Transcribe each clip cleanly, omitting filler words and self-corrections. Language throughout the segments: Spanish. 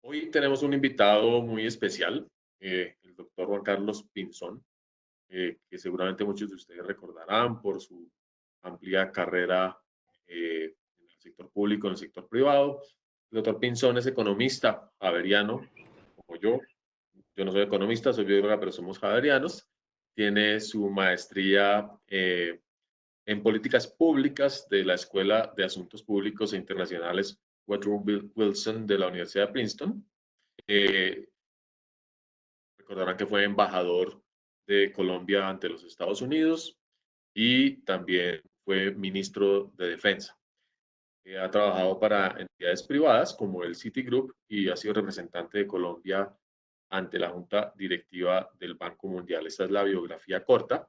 Hoy tenemos un invitado muy especial, el doctor Juan Carlos Pinzón, que seguramente muchos de ustedes recordarán por su amplia carrera en el sector público, en el sector privado. El doctor Pinzón es economista javeriano, como yo. Yo no soy economista, soy bióloga, pero somos javerianos. Tiene su maestría en políticas públicas de la Escuela de Asuntos Públicos e Internacionales Woodrow Wilson de la Universidad de Princeton. Eh, Recordarán que fue embajador de Colombia ante los Estados Unidos y también fue ministro de Defensa. Ha trabajado para entidades privadas como el Citigroup y ha sido representante de Colombia ante la Junta Directiva del Banco Mundial. Esta es la biografía corta.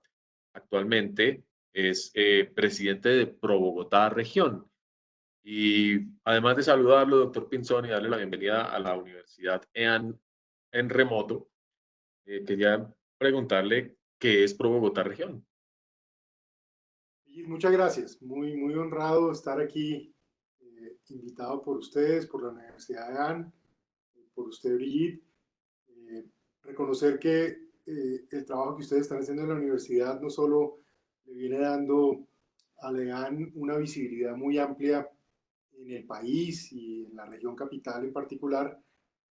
Actualmente es presidente de Pro Bogotá Región. Y además de saludarlo, doctor Pinzón, y darle la bienvenida a la Universidad EAN en remoto, quería preguntarle qué es Pro Bogotá Región. Y muchas gracias, muy honrado estar aquí, invitado por ustedes, por la Universidad de AN, por usted, Brigitte. Eh, Reconocer que el trabajo que ustedes están haciendo en la universidad no solo le viene dando a LEAN una visibilidad muy amplia en el país y en la región capital en particular,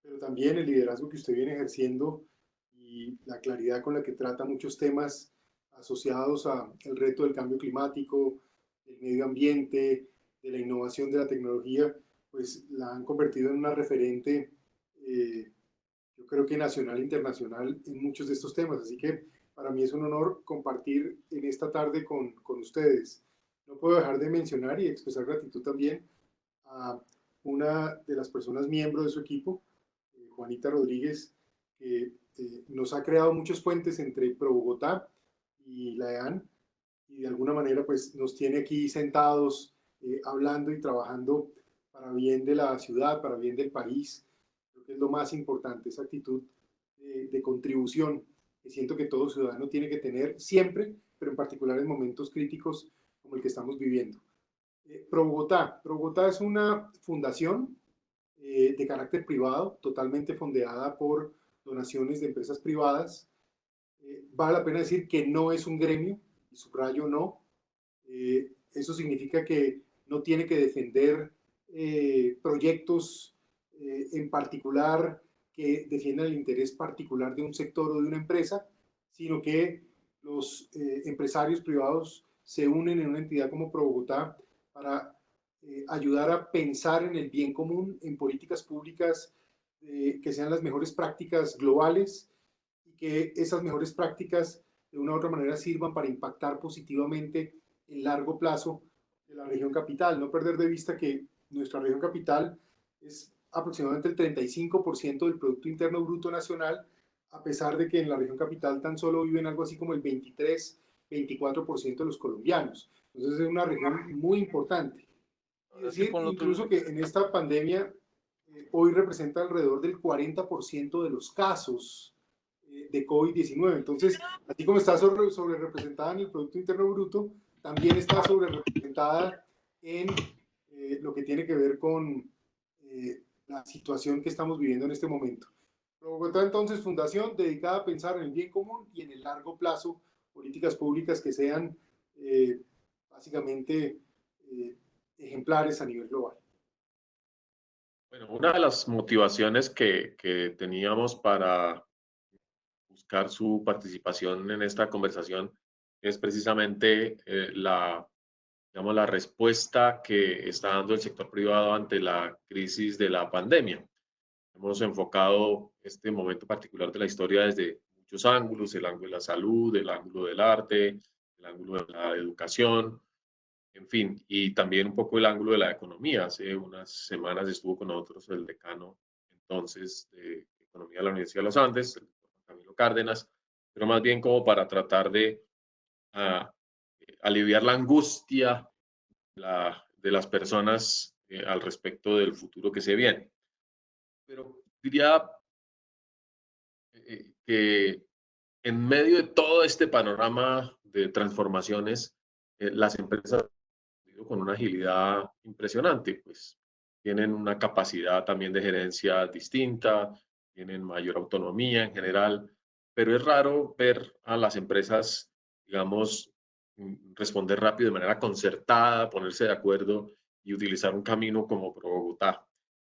pero también el liderazgo que usted viene ejerciendo y la claridad con la que trata muchos temas asociados al reto del cambio climático, del medio ambiente, de la innovación de la tecnología, pues la han convertido en una referente, yo creo que nacional e internacional en muchos de estos temas. Así que para mí es un honor compartir en esta tarde con ustedes. No puedo dejar de mencionar y expresar gratitud también a una de las personas miembros de su equipo, Juanita Rodríguez, que nos ha creado muchos puentes entre Pro Bogotá y la EAN, y de alguna manera pues nos tiene aquí sentados hablando y trabajando para bien de la ciudad, para bien del país. Creo que es lo más importante, esa actitud de contribución que siento que todo ciudadano tiene que tener siempre, pero en particular en momentos críticos como el que estamos viviendo. Pro Bogotá. Pro Bogotá es una fundación de carácter privado, totalmente fondeada por donaciones de empresas privadas. Vale la pena decir que no es un gremio, y subrayo no. Eso significa que no tiene que defender proyectos en particular que defiendan el interés particular de un sector o de una empresa, sino que los empresarios privados se unen en una entidad como Pro Bogotá para ayudar a pensar en el bien común, en políticas públicas que sean las mejores prácticas globales y que esas mejores prácticas de una u otra manera sirvan para impactar positivamente en largo plazo de la región capital. No perder de vista que nuestra región capital es aproximadamente el 35% del Producto Interno Bruto Nacional, a pesar de que en la región capital tan solo viven algo así como el 23-24% de los colombianos. Entonces es una región muy importante. Y Es que decir ponlo tú. incluso que en esta pandemia hoy representa alrededor del 40% de los casos de COVID-19. Entonces, así como está sobre representada en el Producto Interno Bruto, también está sobre representada en lo que tiene que ver con la situación que estamos viviendo en este momento. Bogotá, entonces, fundación dedicada a pensar en el bien común y en el largo plazo, políticas públicas que sean básicamente eh, ejemplares a nivel global. Bueno, una de las motivaciones que teníamos para buscar su participación en esta conversación es precisamente digamos, la respuesta que está dando el sector privado ante la crisis de la pandemia. Hemos enfocado este momento particular de la historia desde muchos ángulos, el ángulo de la salud, el ángulo del arte, el ángulo de la educación, en fin, y también un poco el ángulo de la economía. Hace unas semanas estuvo con nosotros el decano entonces de Economía de la Universidad de los Andes, el doctor Camilo Cárdenas, pero más bien como para tratar de uh, aliviar la angustia de las personas al respecto del futuro que se viene. Pero diría que en medio de todo este panorama de transformaciones, las empresas han ido con una agilidad impresionante, pues tienen una capacidad también de gerencia distinta, tienen mayor autonomía en general, pero es raro ver a las empresas, digamos, responder rápido de manera concertada, ponerse de acuerdo y utilizar un camino como Pro Bogotá.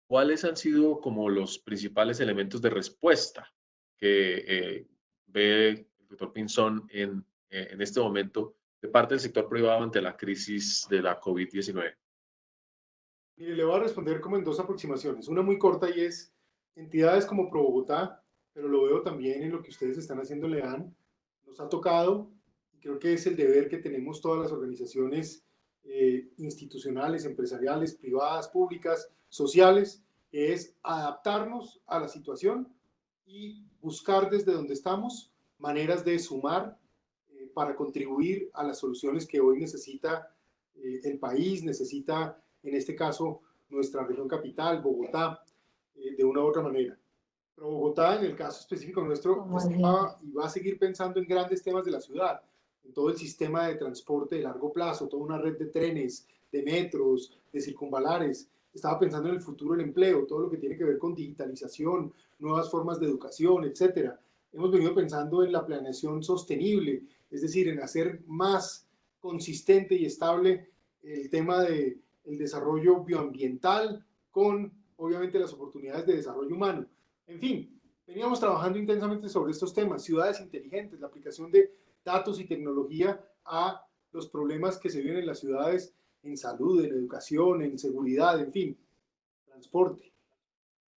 ¿Cuáles han sido como los principales elementos de respuesta que ve el doctor Pinzón en este momento de parte del sector privado ante la crisis de la COVID-19? Mire, le voy a responder como en dos aproximaciones. Una muy corta y es entidades como Pro Bogotá, pero lo veo también en lo que ustedes están haciendo, Lean. Nos ha tocado, y creo que es el deber que tenemos todas las organizaciones institucionales, empresariales, privadas, públicas, sociales, es adaptarnos a la situación y buscar desde donde estamos maneras de sumar para contribuir a las soluciones que hoy necesita el país, necesita en este caso nuestra región capital, Bogotá, de una u otra manera. Pero Bogotá, en el caso específico nuestro, estaba y va a seguir pensando en grandes temas de la ciudad, en todo el sistema de transporte de largo plazo, toda una red de trenes, de metros, de circunvalares. Estaba pensando en el futuro del empleo, todo lo que tiene que ver con digitalización, nuevas formas de educación, etcétera. Hemos venido pensando en la planeación sostenible, es decir, en hacer más consistente y estable el tema del desarrollo bioambiental con, obviamente, las oportunidades de desarrollo humano. En fin, veníamos trabajando intensamente sobre estos temas, ciudades inteligentes, la aplicación de datos y tecnología a los problemas que se viven en las ciudades en salud, en educación, en seguridad, en fin, transporte.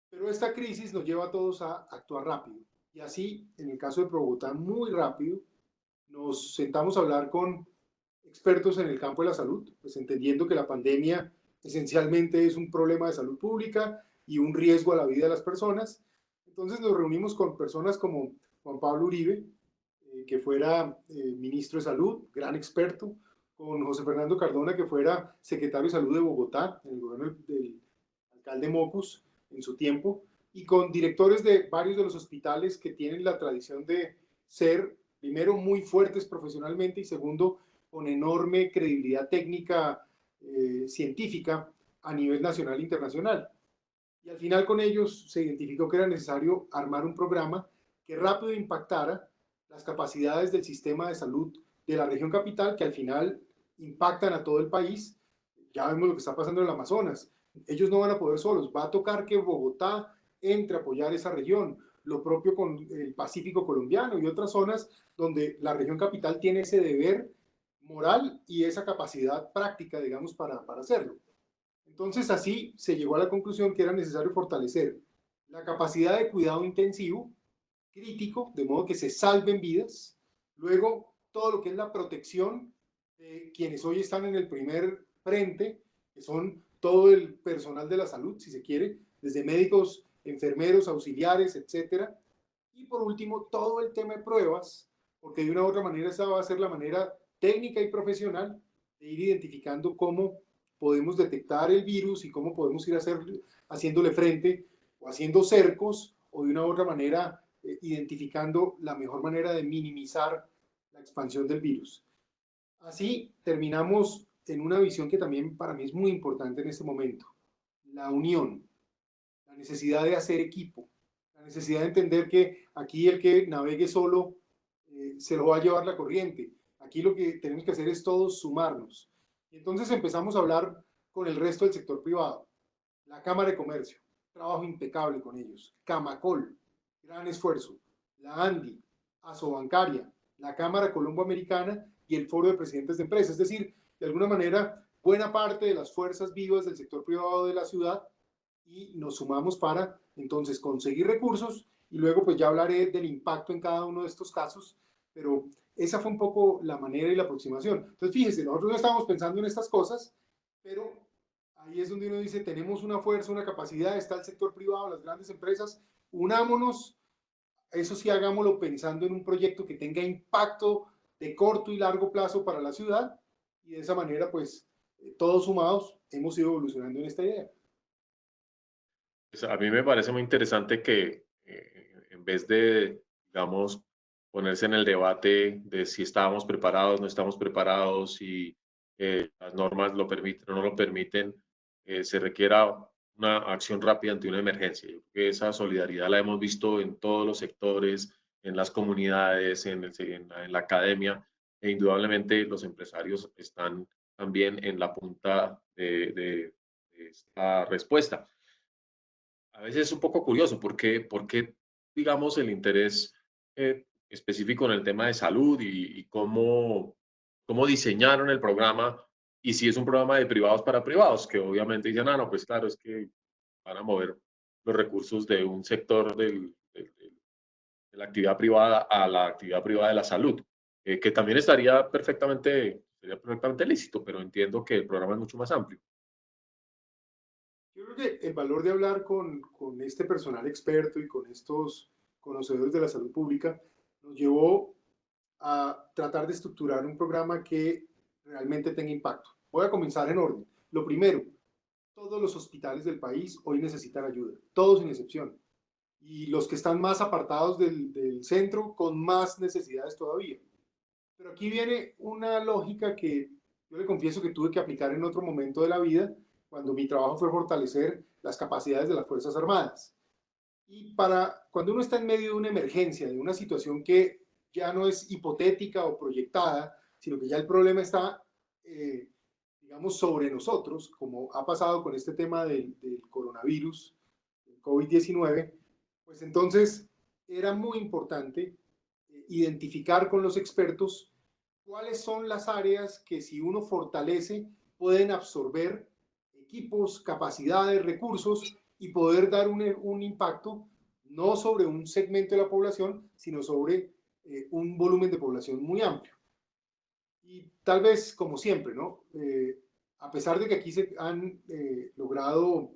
Pero esta crisis nos lleva a todos a actuar rápido. Y así, en el caso de Bogotá, muy rápido, nos sentamos a hablar con expertos en el campo de la salud, pues entendiendo que la pandemia esencialmente es un problema de salud pública y un riesgo a la vida de las personas. Entonces nos reunimos con personas como Juan Pablo Uribe, que fuera ministro de Salud, gran experto, con José Fernando Cardona, que fuera secretario de Salud de Bogotá, en el gobierno del alcalde Mocus en su tiempo, y con directores de varios de los hospitales que tienen la tradición de ser, primero, muy fuertes profesionalmente y segundo, con enorme credibilidad técnica, científica a nivel nacional e internacional. Y al final con ellos se identificó que era necesario armar un programa que rápido impactara las capacidades del sistema de salud de la región capital, que al final impactan a todo el país. Ya vemos lo que está pasando en el Amazonas. Ellos no van a poder solos. Va a tocar que Bogotá entre a apoyar esa región. Lo propio con el Pacífico colombiano y otras zonas donde la región capital tiene ese deber moral y esa capacidad práctica, digamos, para hacerlo. Entonces, así se llegó a la conclusión que era necesario fortalecer la capacidad de cuidado intensivo, crítico, de modo que se salven vidas. Luego, todo lo que es la protección de quienes hoy están en el primer frente, que son todo el personal de la salud, si se quiere, desde médicos, enfermeros, auxiliares, etcétera. Y por último, todo el tema de pruebas, porque de una u otra manera esa va a ser la manera técnica y profesional de ir identificando cómo podemos detectar el virus y cómo podemos ir haciéndole frente o haciendo cercos o de una u otra manera identificando la mejor manera de minimizar la expansión del virus. Así terminamos en una visión que también para mí es muy importante en este momento, la unión, la necesidad de hacer equipo, la necesidad de entender que aquí el que navegue solo se lo va a llevar la corriente. Aquí lo que tenemos que hacer es todos sumarnos. Y entonces empezamos a hablar con el resto del sector privado, la Cámara de Comercio, trabajo impecable con ellos, Camacol, gran esfuerzo, la ANDI, Asobancaria, la Cámara Colombo-Americana y el Foro de Presidentes de Empresas. Es decir, de alguna manera, buena parte de las fuerzas vivas del sector privado de la ciudad y nos sumamos para entonces conseguir recursos y luego pues ya hablaré del impacto en cada uno de estos casos, pero esa fue un poco la manera y la aproximación. Entonces fíjese, nosotros no estábamos pensando en estas cosas, pero ahí es donde uno dice, tenemos una fuerza, una capacidad, está el sector privado, las grandes empresas, unámonos, eso sí hagámoslo pensando en un proyecto que tenga impacto de corto y largo plazo para la ciudad y de esa manera pues todos sumados hemos ido evolucionando en esta idea. Pues, a mí me parece muy interesante que en vez de, digamos, ponerse en el debate de si estábamos preparados, no estamos preparados, si las normas lo permiten o no lo permiten, se requiera una acción rápida ante una emergencia. Yo creo que esa solidaridad la hemos visto en todos los sectores, en las comunidades, en la academia, e indudablemente los empresarios están también en la punta de esta respuesta. A veces es un poco curioso porque digamos, el interés específico en el tema de salud y cómo diseñaron el programa y si es un programa de privados para privados, que obviamente dicen, ah, no, pues claro, es que van a mover los recursos de un sector de la actividad privada a la actividad privada de la salud, que también sería perfectamente lícito, pero entiendo que el programa es mucho más amplio. Yo creo que el valor de hablar con este personal experto y con estos conocedores de la salud pública nos llevó a tratar de estructurar un programa que realmente tenga impacto. Voy a comenzar en orden. Lo primero, todos los hospitales del país hoy necesitan ayuda, todos sin excepción. Y los que están más apartados del centro con más necesidades todavía. Pero aquí viene una lógica que yo le confieso que tuve que aplicar en otro momento de la vida, cuando mi trabajo fue fortalecer las capacidades de las Fuerzas Armadas. Y cuando uno está en medio de una emergencia, de una situación que ya no es hipotética o proyectada, sino que ya el problema está, digamos, sobre nosotros, como ha pasado con este tema del coronavirus, el COVID-19, pues entonces era muy importante identificar con los expertos cuáles son las áreas que si uno fortalece pueden absorber equipos, capacidades, recursos y poder dar un impacto no sobre un segmento de la población, sino sobre un volumen de población muy amplio. Y tal vez, como siempre, ¿no? A pesar de que aquí se han logrado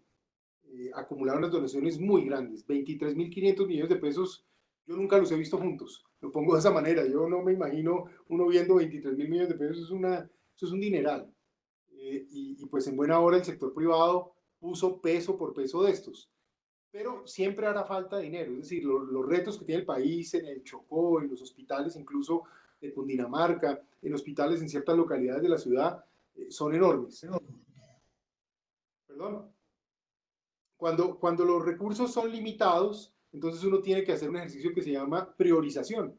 acumular unas donaciones muy grandes, 23.500 millones de pesos, yo nunca los he visto juntos, lo pongo de esa manera, yo no me imagino uno viendo 23.000 millones de pesos, eso es un dineral. Y pues en buena hora el sector privado puso peso por peso de estos, pero siempre hará falta dinero, es decir, los retos que tiene el país en el Chocó, en los hospitales incluso de Cundinamarca, en hospitales en ciertas localidades de la ciudad, son enormes. Perdón. Cuando los recursos son limitados, entonces uno tiene que hacer un ejercicio que se llama priorización.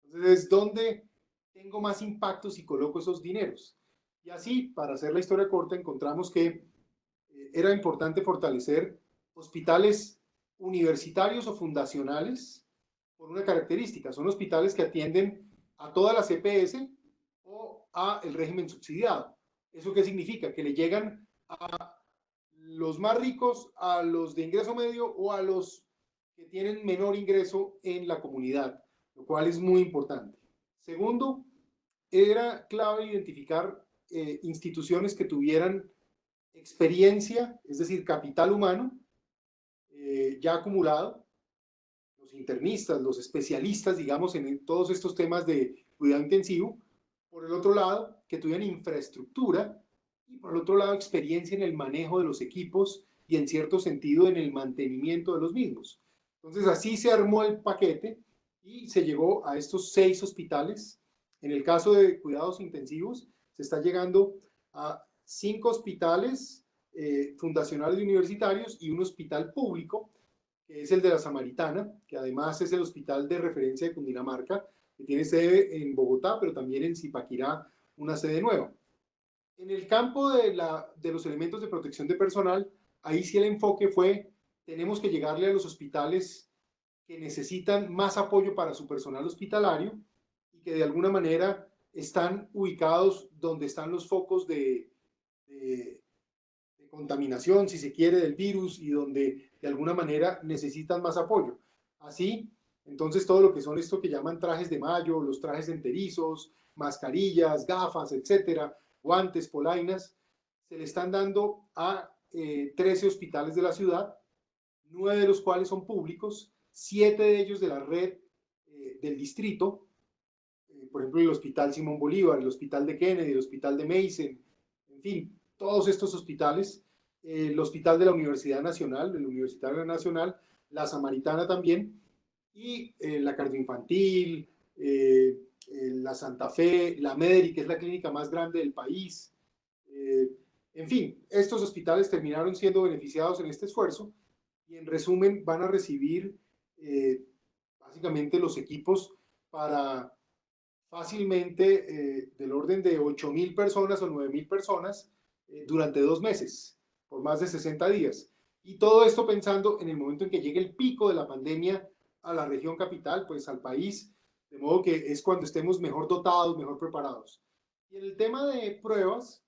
Entonces, ¿dónde tengo más impacto si coloco esos dineros? Y así, para hacer la historia corta, encontramos que era importante fortalecer hospitales universitarios o fundacionales por una característica. Son hospitales que atienden a todas las EPS o a el régimen subsidiado. ¿Eso qué significa? Que le llegan a los más ricos, a los de ingreso medio o a los que tienen menor ingreso en la comunidad, lo cual es muy importante. Segundo, era clave identificar instituciones que tuvieran experiencia, es decir, capital humano ya acumulado, los internistas, los especialistas, digamos, en todos estos temas de cuidado intensivo. Por el otro lado, que tuvieran infraestructura y por el otro lado, experiencia en el manejo de los equipos y en cierto sentido en el mantenimiento de los mismos. Entonces, así se armó el paquete y se llegó a estos 6 hospitales. En el caso de cuidados intensivos, se está llegando a 5 hospitales fundacionales y universitarios y un hospital público que es el de la Samaritana, que además es el hospital de referencia de Cundinamarca, que tiene sede en Bogotá, pero también en Zipaquirá, una sede nueva. En el campo de los elementos de protección de personal, ahí sí el enfoque fue, tenemos que llegarle a los hospitales que necesitan más apoyo para su personal hospitalario y que de alguna manera están ubicados donde están los focos de contaminación, si se quiere, del virus y donde de alguna manera necesitan más apoyo. Así, entonces todo lo que son esto que llaman trajes de mayo, los trajes enterizos, mascarillas, gafas, etcétera, guantes, polainas, se le están dando a 13 hospitales de la ciudad, 9 de los cuales son públicos, 7 de ellos de la red del distrito, por ejemplo, el Hospital Simón Bolívar, el Hospital de Kennedy, el Hospital de Mason, en fin, todos estos hospitales, el Hospital de la Universidad Nacional, del Universitario Nacional, la Samaritana también, y la Cardioinfantil, la Santa Fe, la Mederi, que es la clínica más grande del país, En fin, estos hospitales terminaron siendo beneficiados en este esfuerzo y en resumen van a recibir básicamente los equipos para fácilmente del orden de 8.000 personas o 9.000 personas durante 2 meses, por más de 60 días. Y todo esto pensando en el momento en que llegue el pico de la pandemia a la región capital, pues al país, de modo que es cuando estemos mejor dotados, mejor preparados. Y en el tema de pruebas,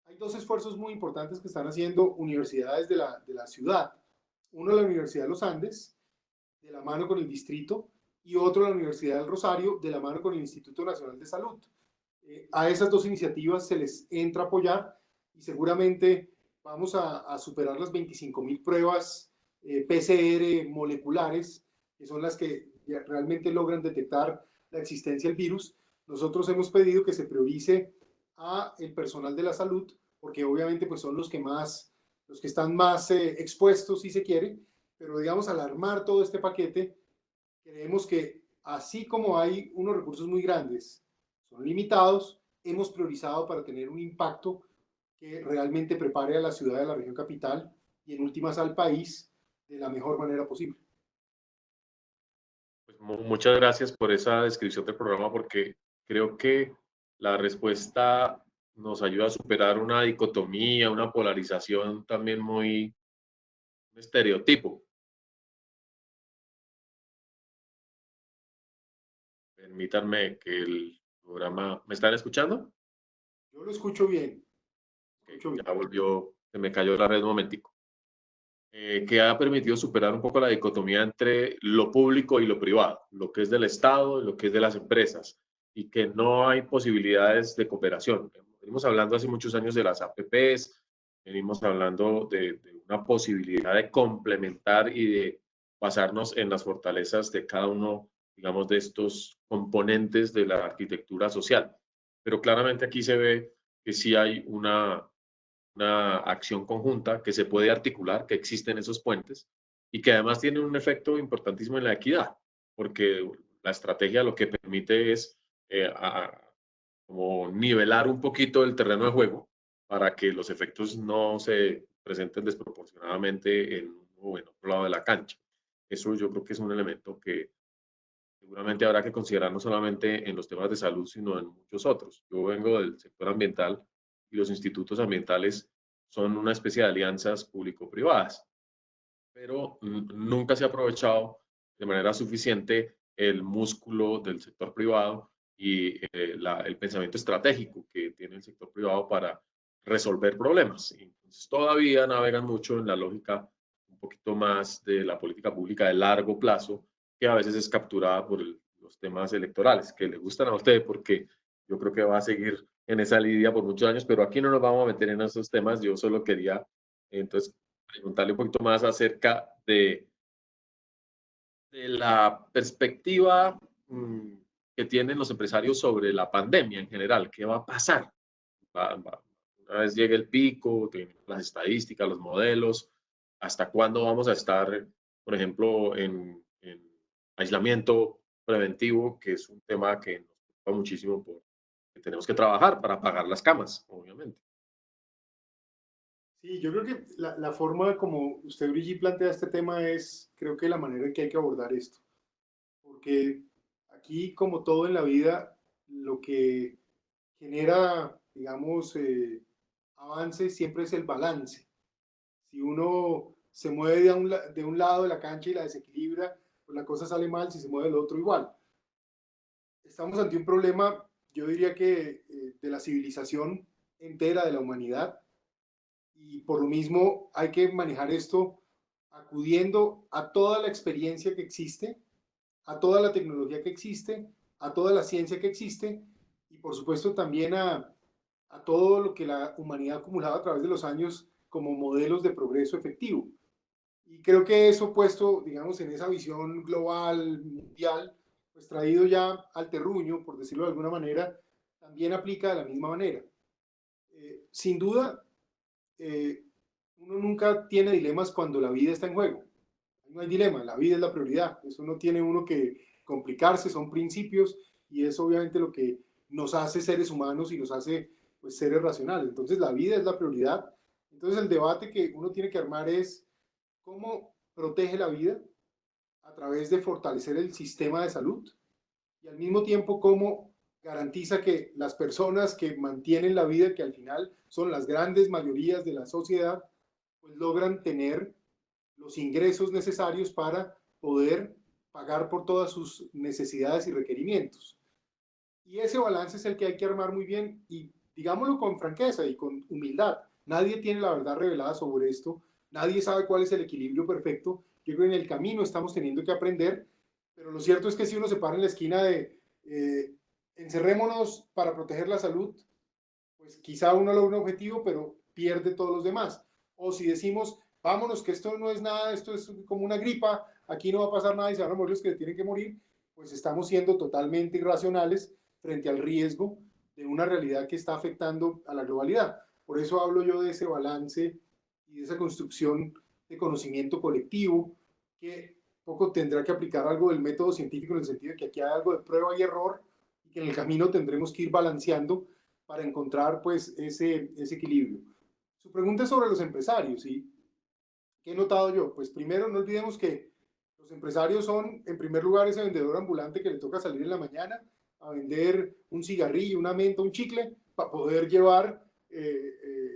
hay dos esfuerzos muy importantes que están haciendo universidades de la ciudad. Uno, la Universidad de los Andes, de la mano con el distrito, y otro, la Universidad del Rosario, de la mano con el Instituto Nacional de Salud. A esas dos iniciativas se les entra a apoyar y seguramente vamos a superar las 25.000 pruebas PCR moleculares, que son las que realmente logran detectar la existencia del virus. Nosotros hemos pedido que se priorice a el personal de la salud, porque obviamente pues son los que están más expuestos, si se quiere, pero digamos, al armar todo este paquete, creemos que así como hay unos recursos muy grandes, son limitados, hemos priorizado para tener un impacto que realmente prepare a la ciudad de la región capital y en últimas al país de la mejor manera posible. Pues muchas gracias por esa descripción del programa porque creo que la respuesta nos ayuda a superar una dicotomía, una polarización también muy un estereotipo. Permítanme que el programa... ¿Me están escuchando? Yo lo escucho bien, Ok, escucho bien. ya volvió, se me cayó la red un momentico. Que ha permitido superar un poco la dicotomía entre lo público y lo privado, lo que es del Estado y lo que es de las empresas, y que no hay posibilidades de cooperación. Venimos hablando hace muchos años de las APPs, venimos hablando de una posibilidad de complementar y de basarnos en las fortalezas de cada uno, digamos, de estos componentes de la arquitectura social. Pero claramente aquí se ve que sí hay una acción conjunta que se puede articular, que existen esos puentes y que además tienen un efecto importantísimo en la equidad, porque la estrategia lo que permite es como nivelar un poquito el terreno de juego para que los efectos no se presenten desproporcionadamente en uno o en otro lado de la cancha. Eso yo creo que es un elemento que seguramente habrá que considerar no solamente en los temas de salud, sino en muchos otros. Yo vengo del sector ambiental y los institutos ambientales son una especie de alianzas público-privadas, pero nunca se ha aprovechado de manera suficiente el músculo del sector privado y el pensamiento estratégico que tiene el sector privado para resolver problemas. Entonces todavía navegan mucho en la lógica un poquito más de la política pública de largo plazo, que a veces es capturada por los temas electorales, que le gustan a usted porque yo creo que va a seguir en esa lidia por muchos años, pero aquí no nos vamos a meter en esos temas. Yo solo quería entonces preguntarle un poquito más acerca de la perspectiva que tienen los empresarios sobre la pandemia en general. ¿Qué va a pasar? Una vez llegue el pico, las estadísticas, los modelos, ¿hasta cuándo vamos a estar, por ejemplo, en aislamiento preventivo, que es un tema que nos preocupa muchísimo porque tenemos que trabajar para pagar las camas, obviamente? Sí, yo creo que la forma como usted, Brigitte, plantea este tema es, creo que la manera en que hay que abordar esto. Porque aquí, como todo en la vida, lo que genera, digamos, avance siempre es el balance. Si uno se mueve de un lado de la cancha y la desequilibra, pues la cosa sale mal, si se mueve del otro igual. Estamos ante un problema, yo diría que de la civilización entera, de la humanidad, y por lo mismo hay que manejar esto acudiendo a toda la experiencia que existe, a toda la tecnología que existe, a toda la ciencia que existe y por supuesto también a todo lo que la humanidad ha acumulado a través de los años como modelos de progreso efectivo. Y creo que eso puesto, digamos, en esa visión global, mundial, pues traído ya al terruño, por decirlo de alguna manera, también aplica de la misma manera. Sin duda, eh, uno nunca tiene dilemas cuando la vida está en juego. No hay dilema, la vida es la prioridad. Eso no tiene uno que complicarse, son principios y es obviamente lo que nos hace seres humanos y nos hace pues seres racionales. Entonces la vida es la prioridad. Entonces el debate que uno tiene que armar es cómo protege la vida a través de fortalecer el sistema de salud y al mismo tiempo cómo garantiza que las personas que mantienen la vida, que al final son las grandes mayorías de la sociedad, pues logran tener los ingresos necesarios para poder pagar por todas sus necesidades y requerimientos. Y ese balance es el que hay que armar muy bien y digámoslo con franqueza y con humildad. Nadie tiene la verdad revelada sobre esto, nadie sabe cuál es el equilibrio perfecto. Yo creo que en el camino estamos teniendo que aprender, pero lo cierto es que si uno se para en la esquina de encerrémonos para proteger la salud, pues quizá uno logra un objetivo, pero pierde todos los demás. O si decimos, vámonos, que esto no es nada, esto es como una gripa, aquí no va a pasar nada y se van a morir los que tienen que morir, pues estamos siendo totalmente irracionales frente al riesgo de una realidad que está afectando a la globalidad. Por eso hablo yo de ese balance y de esa construcción de conocimiento colectivo que poco tendrá que aplicar algo del método científico en el sentido de que aquí hay algo de prueba y error y que en el camino tendremos que ir balanceando para encontrar pues ese equilibrio. Su pregunta es sobre los empresarios, ¿sí? ¿Qué he notado yo? Pues primero no olvidemos que los empresarios son, en primer lugar, ese vendedor ambulante que le toca salir en la mañana a vender un cigarrillo, una menta, un chicle, para poder llevar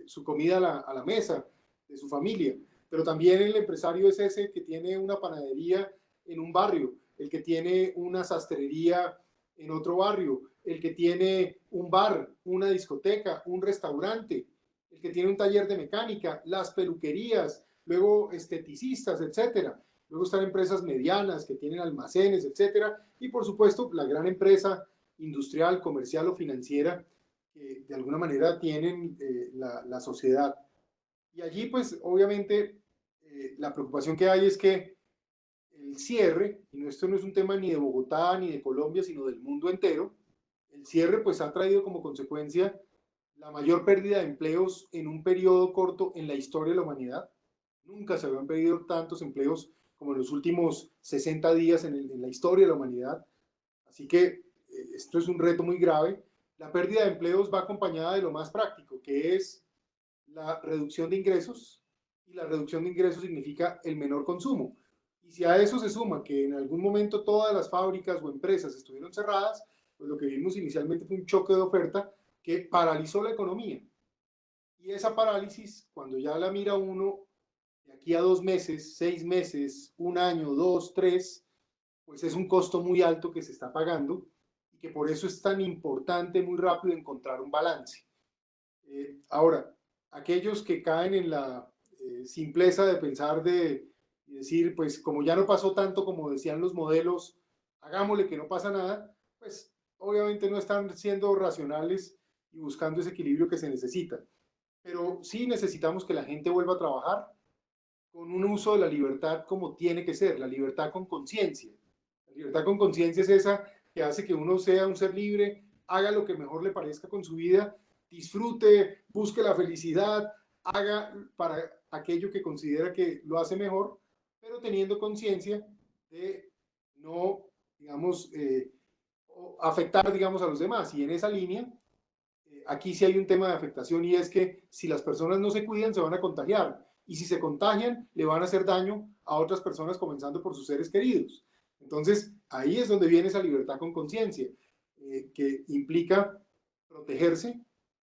su comida a la mesa de su familia. Pero también el empresario es ese que tiene una panadería en un barrio, el que tiene una sastrería en otro barrio, el que tiene un bar, una discoteca, un restaurante, el que tiene un taller de mecánica, las peluquerías, luego esteticistas, etcétera. Luego están empresas medianas que tienen almacenes, etcétera. Y por supuesto, la gran empresa industrial, comercial o financiera que de alguna manera tienen la sociedad. Y allí, pues, obviamente, la preocupación que hay es que el cierre, y esto no es un tema ni de Bogotá ni de Colombia, sino del mundo entero, el cierre pues ha traído como consecuencia la mayor pérdida de empleos en un periodo corto en la historia de la humanidad. Nunca se habían perdido tantos empleos como en los últimos 60 días en la historia de la humanidad. Así que esto es un reto muy grave. La pérdida de empleos va acompañada de lo más práctico, que es la reducción de ingresos, y la reducción de ingresos significa el menor consumo. Y si a eso se suma que en algún momento todas las fábricas o empresas estuvieron cerradas, pues lo que vimos inicialmente fue un choque de oferta que paralizó la economía. Y esa parálisis, cuando ya la mira uno de aquí a 2 meses, 6 meses, un año, dos, tres, pues es un costo muy alto que se está pagando y que por eso es tan importante muy rápido encontrar un balance. Ahora, aquellos que caen en la simpleza de pensar y decir, pues como ya no pasó tanto como decían los modelos, hagámosle que no pasa nada, pues obviamente no están siendo racionales y buscando ese equilibrio que se necesita. Pero sí necesitamos que la gente vuelva a trabajar con un uso de la libertad como tiene que ser, la libertad con conciencia. La libertad con conciencia es esa que hace que uno sea un ser libre, haga lo que mejor le parezca con su vida, disfrute, busque la felicidad, haga para aquello que considera que lo hace mejor, pero teniendo conciencia de no, digamos, afectar, digamos, a los demás. Y en esa línea, aquí sí hay un tema de afectación y es que si las personas no se cuidan, se van a contagiar. Y si se contagian, le van a hacer daño a otras personas, comenzando por sus seres queridos. Entonces, ahí es donde viene esa libertad con conciencia, que implica protegerse,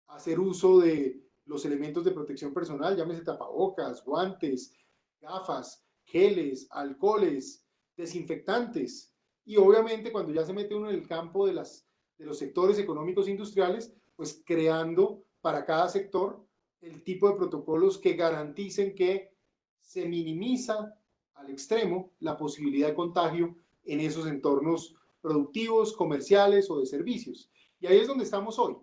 hacer uso de los elementos de protección personal, llámese tapabocas, guantes, gafas, geles, alcoholes, desinfectantes. Y obviamente cuando ya se mete uno en el campo de los sectores económicos e industriales, pues creando para cada sector el tipo de protocolos que garanticen que se minimiza al extremo la posibilidad de contagio en esos entornos productivos, comerciales o de servicios. Y ahí es donde estamos hoy.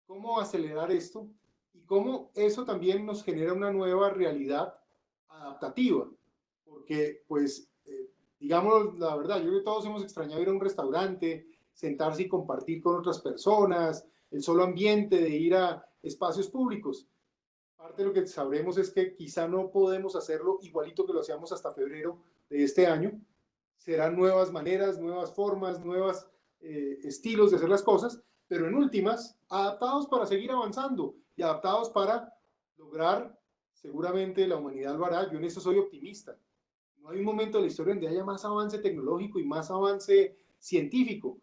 ¿Cómo acelerar esto? Y cómo eso también nos genera una nueva realidad adaptativa. Porque, pues, digamos la verdad, yo creo que todos hemos extrañado ir a un restaurante, sentarse y compartir con otras personas, el solo ambiente de ir a espacios públicos. Parte de lo que sabremos es que quizá no podemos hacerlo igualito que lo hacíamos hasta febrero de este año. Serán nuevas maneras, nuevas formas, nuevos estilos de hacer las cosas, pero en últimas, adaptados para seguir avanzando y adaptados para lograr, seguramente la humanidad lo hará, yo en eso soy optimista. No hay un momento de la historia donde haya más avance tecnológico y más avance científico.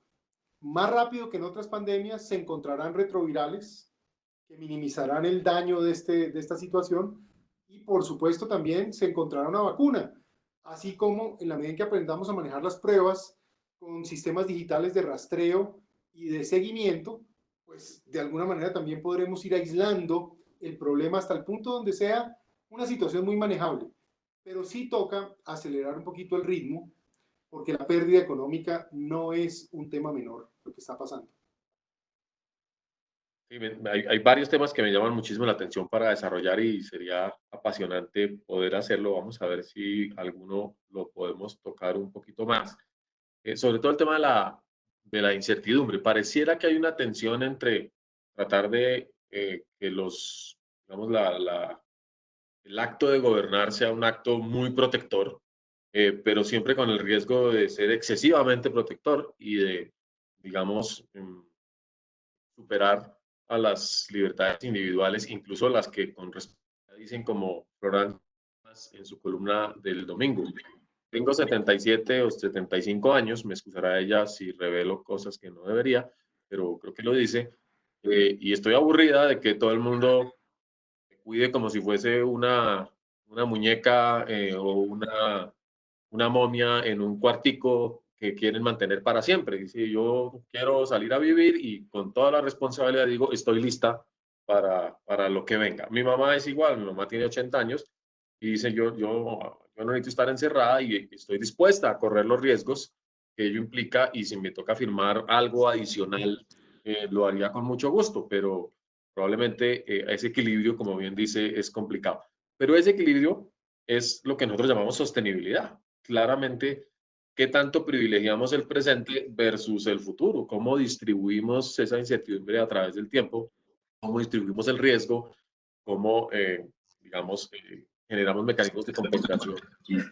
Más rápido que en otras pandemias se encontrarán retrovirales que minimizarán el daño de esta situación y por supuesto también se encontrará una vacuna, así como en la medida en que aprendamos a manejar las pruebas con sistemas digitales de rastreo y de seguimiento, pues de alguna manera también podremos ir aislando el problema hasta el punto donde sea una situación muy manejable. Pero sí toca acelerar un poquito el ritmo porque la pérdida económica no es un tema menor lo que está pasando. Sí, hay varios temas que me llaman muchísimo la atención para desarrollar y sería apasionante poder hacerlo. Vamos a ver si alguno lo podemos tocar un poquito más. Sobre todo el tema de la incertidumbre. Pareciera que hay una tensión entre tratar de que digamos, el acto de gobernar sea un acto muy protector, pero siempre con el riesgo de ser excesivamente protector y de, digamos, superar a las libertades individuales, incluso las que con respecto dicen como Florán en su columna del domingo. Tengo 77 o 75 años, me excusará ella si revelo cosas que no debería, pero creo que lo dice, y estoy aburrida de que todo el mundo me cuide como si fuese una muñeca o una momia en un cuartico que quieren mantener para siempre. Dice, yo quiero salir a vivir y con toda la responsabilidad digo, estoy lista para lo que venga. Mi mamá es igual, mi mamá tiene 80 años y dice, yo no necesito estar encerrada y estoy dispuesta a correr los riesgos que ello implica y si me toca firmar algo adicional, lo haría con mucho gusto, pero probablemente ese equilibrio, como bien dice, es complicado. Pero ese equilibrio es lo que nosotros llamamos sostenibilidad. Claramente, ¿qué tanto privilegiamos el presente versus el futuro? ¿Cómo distribuimos esa incertidumbre a través del tiempo? ¿Cómo distribuimos el riesgo? ¿Cómo, digamos, generamos mecanismos de compensación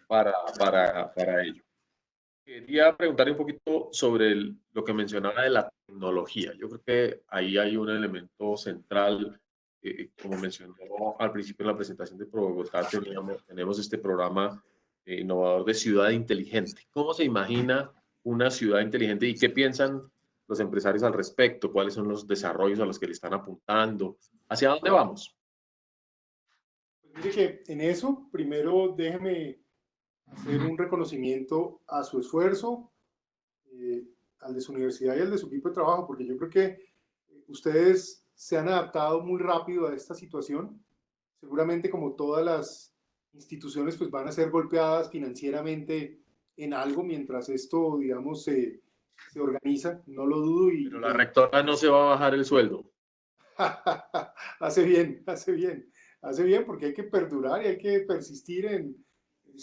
para ello? Quería preguntarle un poquito sobre lo que mencionaba de la tecnología. Yo creo que ahí hay un elemento central, como mencionó al principio en la presentación de Bogotá, tenemos este programa innovador de ciudad inteligente. ¿Cómo se imagina una ciudad inteligente y qué piensan los empresarios al respecto? ¿Cuáles son los desarrollos a los que le están apuntando? ¿Hacia dónde vamos? Pues mire que en eso, primero déjeme hacer un reconocimiento a su esfuerzo, eh, al de su universidad y al de su equipo de trabajo, porque yo creo que ustedes se han adaptado muy rápido a esta situación. Seguramente como todas las instituciones pues van a ser golpeadas financieramente en algo mientras esto, digamos, se organiza, no lo dudo Pero y la bueno, rectora no se va a bajar el sueldo. hace bien, hace bien, hace bien porque hay que perdurar y hay que persistir en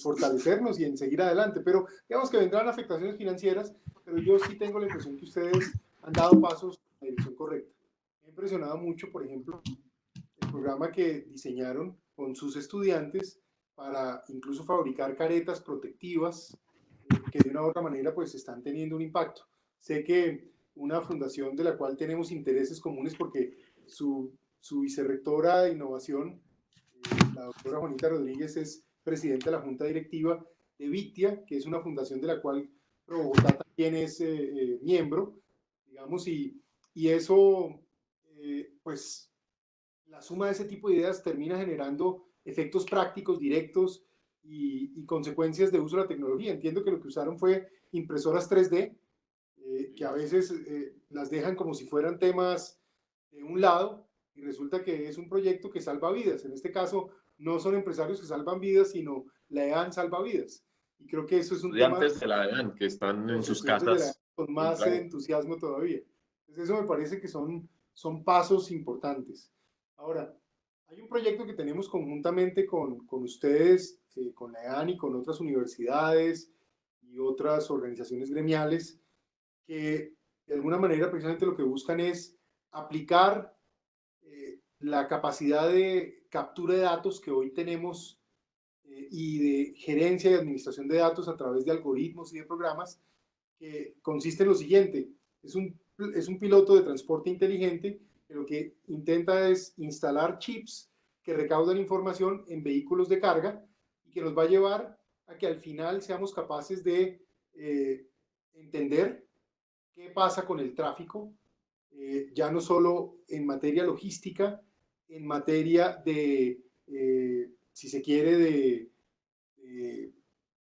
fortalecernos y en seguir adelante. Pero digamos que vendrán afectaciones financieras, pero yo sí tengo la impresión que ustedes han dado pasos en la dirección correcta. Me ha impresionado mucho, por ejemplo, el programa que diseñaron con sus estudiantes para incluso fabricar caretas protectivas que de una u otra manera pues están teniendo un impacto. Sé que una fundación de la cual tenemos intereses comunes porque su vicerrectora de innovación, la doctora Juanita Rodríguez, es presidenta de la junta directiva de Vitia, que es una fundación de la cual Bogotá también es miembro, digamos, y eso, pues, la suma de ese tipo de ideas termina generando efectos prácticos, directos y consecuencias de uso de la tecnología. Entiendo que lo que usaron fue impresoras 3D, que a veces las dejan como si fueran temas de un lado y resulta que es un proyecto que salva vidas. En este caso, no son empresarios que salvan vidas, sino la EAN salva vidas. Y creo que eso es un tema, Estudiantes de la EDAN que están en los sus estudiantes de la EAN casas con más entran. entusiasmo todavía. Entonces, eso me parece que son pasos importantes. Ahora, hay un proyecto que tenemos conjuntamente con ustedes, con la EAN y con otras universidades y otras organizaciones gremiales, que de alguna manera precisamente lo que buscan es aplicar la capacidad de captura de datos que hoy tenemos y de gerencia y administración de datos a través de algoritmos y de programas, que consiste en lo siguiente. Es un es un piloto de transporte inteligente que lo que intenta es instalar chips que recaudan información en vehículos de carga y que nos va a llevar a que al final seamos capaces de entender qué pasa con el tráfico, ya no solo en materia logística, en materia de, si se quiere, de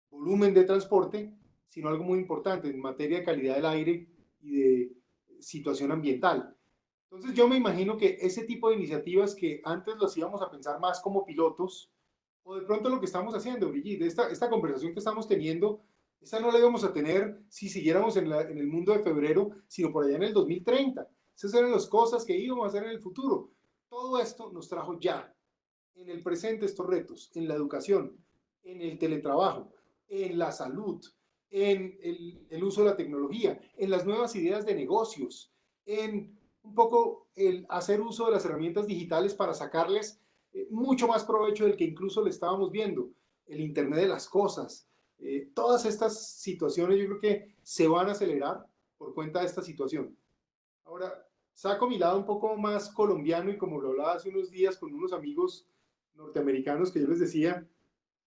volumen de transporte, sino algo muy importante en materia de calidad del aire y de situación ambiental. Entonces yo me imagino que ese tipo de iniciativas que antes los íbamos a pensar más como pilotos, o de pronto lo que estamos haciendo, Brigitte, esta conversación que estamos teniendo, esa no la íbamos a tener si siguiéramos en el mundo de febrero, sino por allá en el 2030. Esas eran las cosas que íbamos a hacer en el futuro. Todo esto nos trajo ya, en el presente, estos retos, en la educación, en el teletrabajo, en la salud, en el uso de la tecnología, en las nuevas ideas de negocios, en un poco el hacer uso de las herramientas digitales para sacarles mucho más provecho del que incluso le estábamos viendo, el Internet de las cosas. Todas estas situaciones yo creo que se van a acelerar por cuenta de esta situación. Ahora, saco mi lado un poco más colombiano y como lo hablaba hace unos días con unos amigos norteamericanos que yo les decía,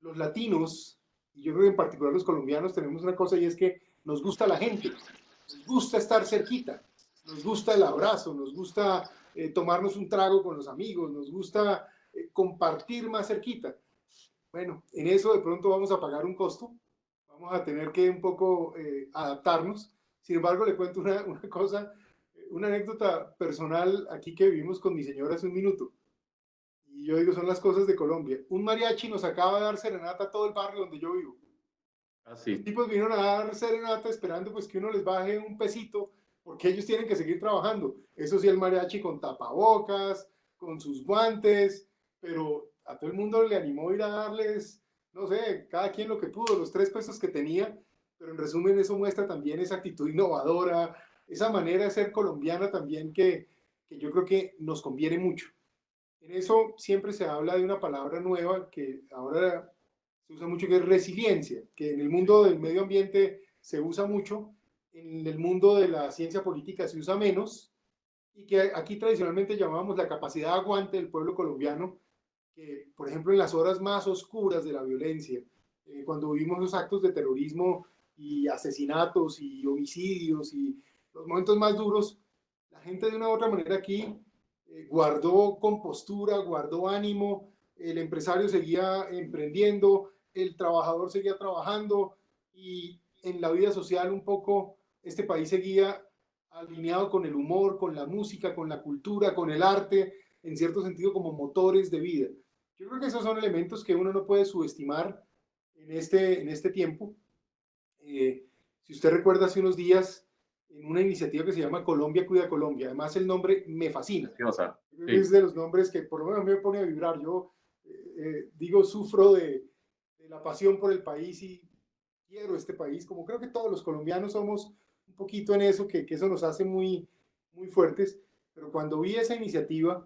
los latinos, y yo creo que en particular los colombianos, tenemos una cosa y es que nos gusta la gente, nos gusta estar cerquita, nos gusta el abrazo, nos gusta tomarnos un trago con los amigos, nos gusta compartir más cerquita. Bueno, en eso de pronto vamos a pagar un costo, vamos a tener que un poco adaptarnos. Sin embargo, le cuento una cosa, una anécdota personal aquí que vivimos con mi señora hace un minuto. Y yo digo, son las cosas de Colombia. Un mariachi nos acaba de dar serenata a todo el barrio donde yo vivo. Ah, Los sí. tipos vinieron a dar serenata esperando pues que uno les baje un pesito porque ellos tienen que seguir trabajando. Eso sí, el mariachi con tapabocas, con sus guantes, pero a todo el mundo le animó a ir a darles, no sé, cada quien lo que pudo, los 3 pesos que tenía, pero en resumen eso muestra también esa actitud innovadora, esa manera de ser colombiana también que yo creo que nos conviene mucho. En eso siempre se habla de una palabra nueva que ahora se usa mucho, que es resiliencia, que en el Sí. mundo del medio ambiente se usa mucho, en el mundo de la ciencia política se usa menos, y que aquí tradicionalmente llamábamos la capacidad de aguante del pueblo colombiano, que por ejemplo en las horas más oscuras de la violencia, cuando vivimos los actos de terrorismo y asesinatos y homicidios y los momentos más duros, la gente de una u otra manera aquí guardó compostura, guardó ánimo, el empresario seguía emprendiendo, el trabajador seguía trabajando y en la vida social un poco este país seguía alineado con el humor, con la música, con la cultura, con el arte, en cierto sentido como motores de vida. Yo creo que esos son elementos que uno no puede subestimar en este tiempo. Si usted recuerda hace unos días en una iniciativa que se llama Colombia Cuida Colombia, además el nombre me fascina. Sí, o sea, Yo creo que es sí. de los nombres que por lo menos me pone a vibrar. Yo digo, sufro de la pasión por el país y quiero este país, como creo que todos los colombianos somos un poquito en eso, que eso nos hace muy, muy fuertes. Pero cuando vi esa iniciativa,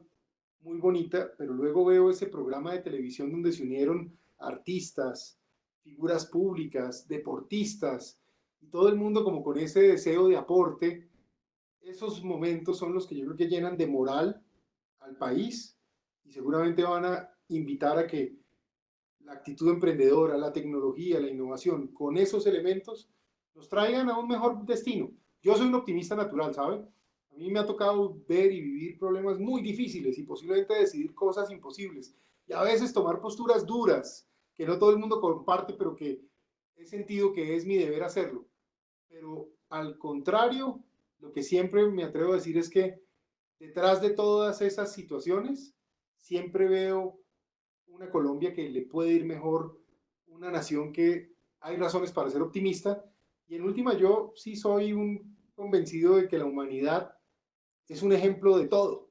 muy bonita, pero luego veo ese programa de televisión donde se unieron artistas, figuras públicas, deportistas, y todo el mundo como con ese deseo de aporte. Esos momentos son los que yo creo que llenan de moral al país y seguramente van a invitar a que la actitud emprendedora, la tecnología, la innovación, con esos elementos nos traigan a un mejor destino. Yo soy un optimista natural, ¿sabe? A mí me ha tocado ver y vivir problemas muy difíciles y posiblemente decidir cosas imposibles y a veces tomar posturas duras que no todo el mundo comparte, pero que he sentido que es mi deber hacerlo. Pero al contrario, lo que siempre me atrevo a decir es que detrás de todas esas situaciones siempre veo una Colombia que le puede ir mejor, una nación que hay razones para ser optimista. Y en última, yo sí soy un convencido de que la humanidad es un ejemplo de todo.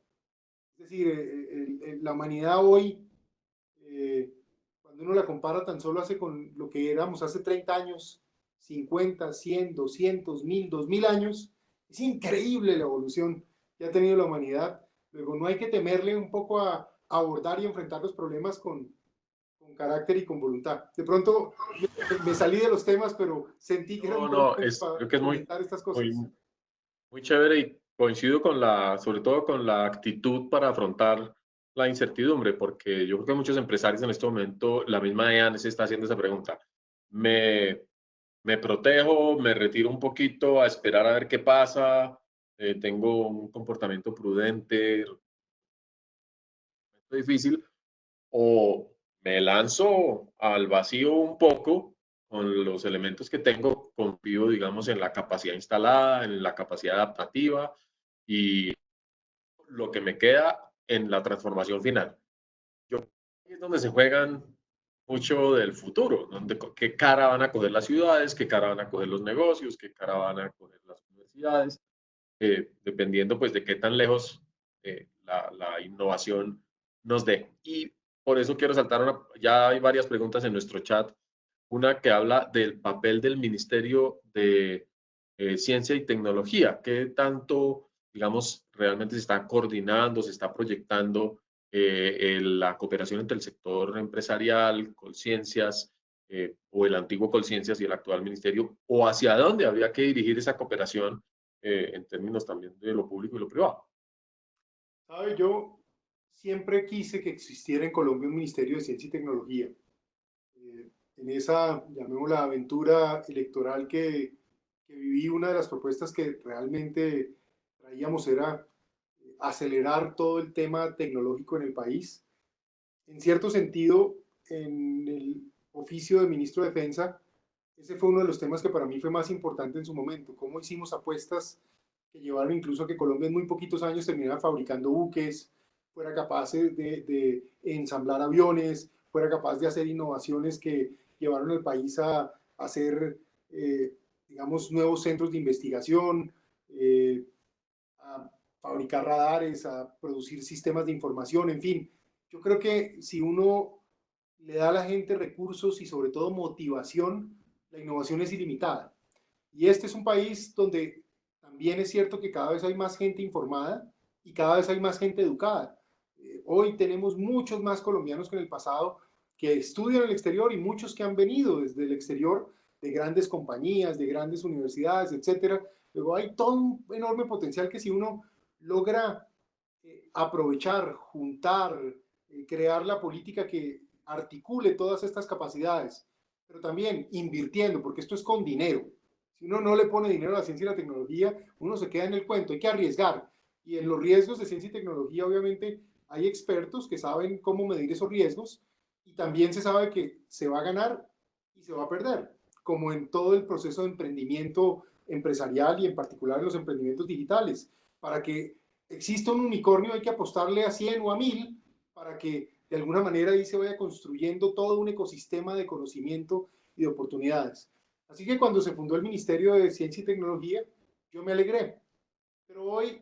Es decir, la humanidad hoy, cuando uno la compara tan solo hace con lo que éramos hace 30 años, 50, 100, 200, 1000, 2000 años, es increíble la evolución que ha tenido la humanidad. Luego, no hay que temerle un poco a abordar y enfrentar los problemas con carácter y con voluntad. De pronto me salí de los temas, pero sentí que era No, un buen no, momento para creo que es muy, comentar estas muy, cosas. muy chévere y coincido con la, sobre todo con la actitud para afrontar la incertidumbre, porque yo creo que muchos empresarios en este momento, la misma EAN se está haciendo esa pregunta. ¿Me, me protejo, me retiro un poquito a esperar a ver qué pasa? ¿Tengo un comportamiento prudente? ¿Es difícil? ¿O me lanzo al vacío un poco con los elementos que tengo, confío, digamos, en la capacidad instalada, en la capacidad adaptativa y lo que me queda en la transformación final? Yo creo que es donde se juegan mucho del futuro, donde qué cara van a coger las ciudades, qué cara van a coger los negocios, qué cara van a coger las universidades, dependiendo pues de qué tan lejos la innovación nos dé. Y por eso quiero saltar ya hay varias preguntas en nuestro chat, una que habla del papel del Ministerio de Ciencia y Tecnología, qué tanto, digamos, realmente se está coordinando, se está proyectando la cooperación entre el sector empresarial, Colciencias, o el antiguo Colciencias y el actual ministerio, o hacia dónde habría que dirigir esa cooperación en términos también de lo público y lo privado. ¿Sabe? Yo siempre quise que existiera en Colombia un Ministerio de Ciencia y Tecnología. En esa, llamémosla, aventura electoral que viví, una de las propuestas que realmente traíamos era acelerar todo el tema tecnológico en el país. En cierto sentido, en el oficio de ministro de Defensa, ese fue uno de los temas que para mí fue más importante en su momento. Cómo hicimos apuestas que llevaron incluso a que Colombia en muy poquitos años terminara fabricando buques, fuera capaz de ensamblar aviones, fuera capaz de hacer innovaciones que llevaron al país a hacer, digamos, nuevos centros de investigación, a fabricar radares, a producir sistemas de información, en fin. Yo creo que si uno le da a la gente recursos y sobre todo motivación, la innovación es ilimitada. Y este es un país donde también es cierto que cada vez hay más gente informada y cada vez hay más gente educada. Hoy tenemos muchos más colombianos que en el pasado que estudian en el exterior y muchos que han venido desde el exterior de grandes compañías, de grandes universidades, etcétera. Luego hay todo un enorme potencial que si uno logra aprovechar, juntar, crear la política que articule todas estas capacidades, pero también invirtiendo, porque esto es con dinero. Si uno no le pone dinero a la ciencia y la tecnología, uno se queda en el cuento, hay que arriesgar. Y en los riesgos de ciencia y tecnología, obviamente, hay expertos que saben cómo medir esos riesgos y también se sabe que se va a ganar y se va a perder, como en todo el proceso de emprendimiento empresarial y en particular en los emprendimientos digitales. Para que exista un unicornio hay que apostarle a 100 o a 1000 para que de alguna manera ahí se vaya construyendo todo un ecosistema de conocimiento y de oportunidades. Así que cuando se fundó el Ministerio de Ciencia y Tecnología, yo me alegré. Pero hoy,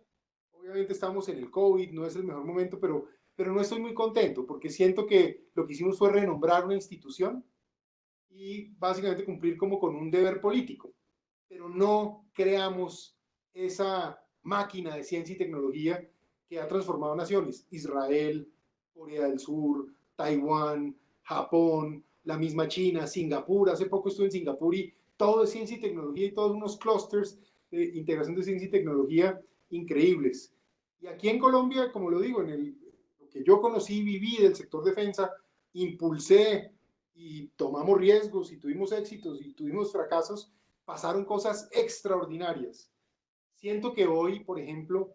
obviamente estamos en el COVID, no es el mejor momento, pero no estoy muy contento porque siento que lo que hicimos fue renombrar una institución y básicamente cumplir como con un deber político, pero no creamos esa máquina de ciencia y tecnología que ha transformado naciones. Israel, Corea del Sur, Taiwán, Japón, la misma China, Singapur. Hace poco estuve en Singapur y todo es ciencia y tecnología y todos unos clusters de integración de ciencia y tecnología increíbles. Y aquí en Colombia, como lo digo, lo que yo conocí, viví del sector defensa, impulsé y tomamos riesgos y tuvimos éxitos y tuvimos fracasos, pasaron cosas extraordinarias. Siento que hoy, por ejemplo,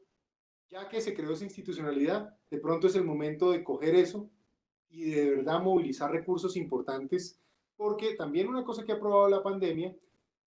ya que se creó esa institucionalidad, de pronto es el momento de coger eso y de verdad movilizar recursos importantes, porque también una cosa que ha probado la pandemia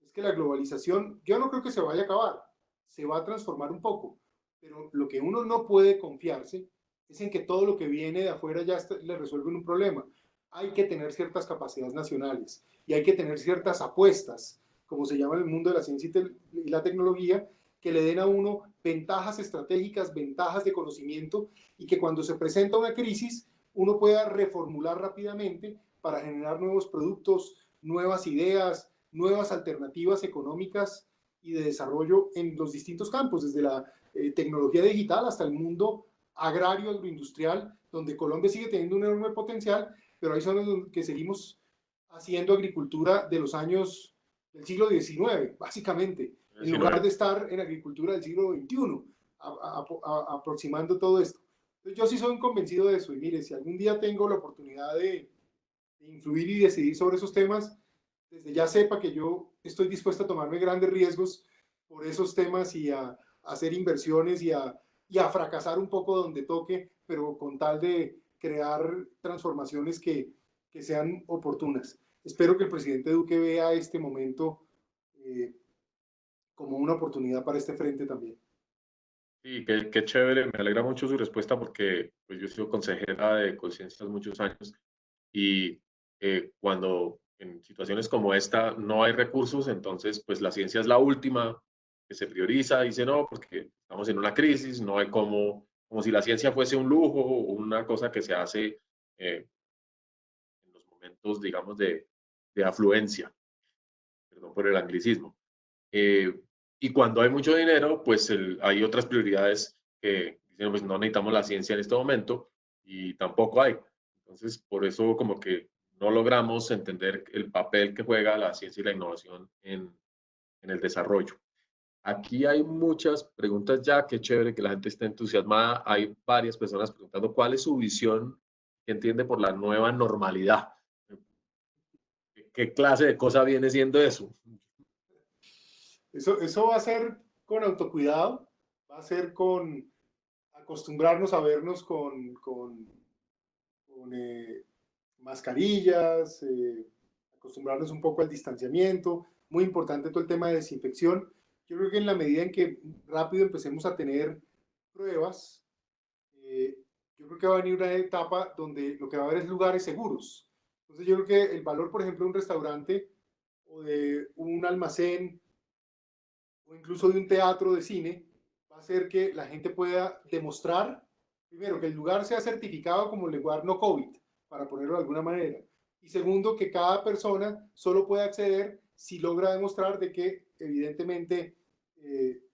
es que la globalización, yo no creo que se vaya a acabar, se va a transformar un poco, pero lo que uno no puede confiarse es en que todo lo que viene de afuera ya le resuelve un problema. Hay que tener ciertas capacidades nacionales y hay que tener ciertas apuestas, como se llama en el mundo de la ciencia y la tecnología, que le den a uno ventajas estratégicas, ventajas de conocimiento y que cuando se presenta una crisis uno pueda reformular rápidamente para generar nuevos productos, nuevas ideas, nuevas alternativas económicas y de desarrollo en los distintos campos, desde la tecnología digital hasta el mundo agrario, agroindustrial, donde Colombia sigue teniendo un enorme potencial, pero hay zonas donde que seguimos haciendo agricultura de los años del siglo XIX, básicamente, en lugar 19. de estar en agricultura del siglo XXI. aproximando todo esto. Entonces, yo sí soy un convencido de eso. Y mire, si algún día tengo la oportunidad de influir y decidir sobre esos temas, desde ya sepa que yo estoy dispuesto a tomarme grandes riesgos por esos temas y a hacer inversiones y a fracasar un poco donde toque, pero con tal de crear transformaciones que sean oportunas. Espero que el presidente Duque vea este momento eh, como una oportunidad para este frente también. Sí, qué chévere, me alegra mucho su respuesta porque pues, yo he sido consejera de conciencias muchos años y cuando en situaciones como esta no hay recursos, entonces pues la ciencia es la última que se prioriza, dice no, porque estamos en una crisis, no hay como si la ciencia fuese un lujo o una cosa que se hace en los momentos, digamos, de afluencia, perdón por el anglicismo. Eh, y cuando hay mucho dinero, pues hay otras prioridades que dicen, pues no necesitamos la ciencia en este momento y tampoco hay. Entonces, por eso como que no logramos entender el papel que juega la ciencia y la innovación en el desarrollo. Aquí hay muchas preguntas ya, qué chévere que la gente esté entusiasmada. Hay varias personas preguntando cuál es su visión que entiende por la nueva normalidad. ¿Qué clase de cosa viene siendo eso? Eso va a ser con autocuidado, va a ser con acostumbrarnos a vernos con mascarillas, acostumbrarnos un poco al distanciamiento, muy importante todo el tema de desinfección. Yo creo que en la medida en que rápido empecemos a tener pruebas, eh, yo creo que va a venir una etapa donde lo que va a haber es lugares seguros. Entonces yo creo que el valor, por ejemplo, de un restaurante o de un almacén o incluso de un teatro de cine, va a hacer que la gente pueda demostrar, primero, que el lugar sea certificado como lugar no COVID, para ponerlo de alguna manera. Y segundo, que cada persona solo puede acceder si logra demostrar de que evidentemente,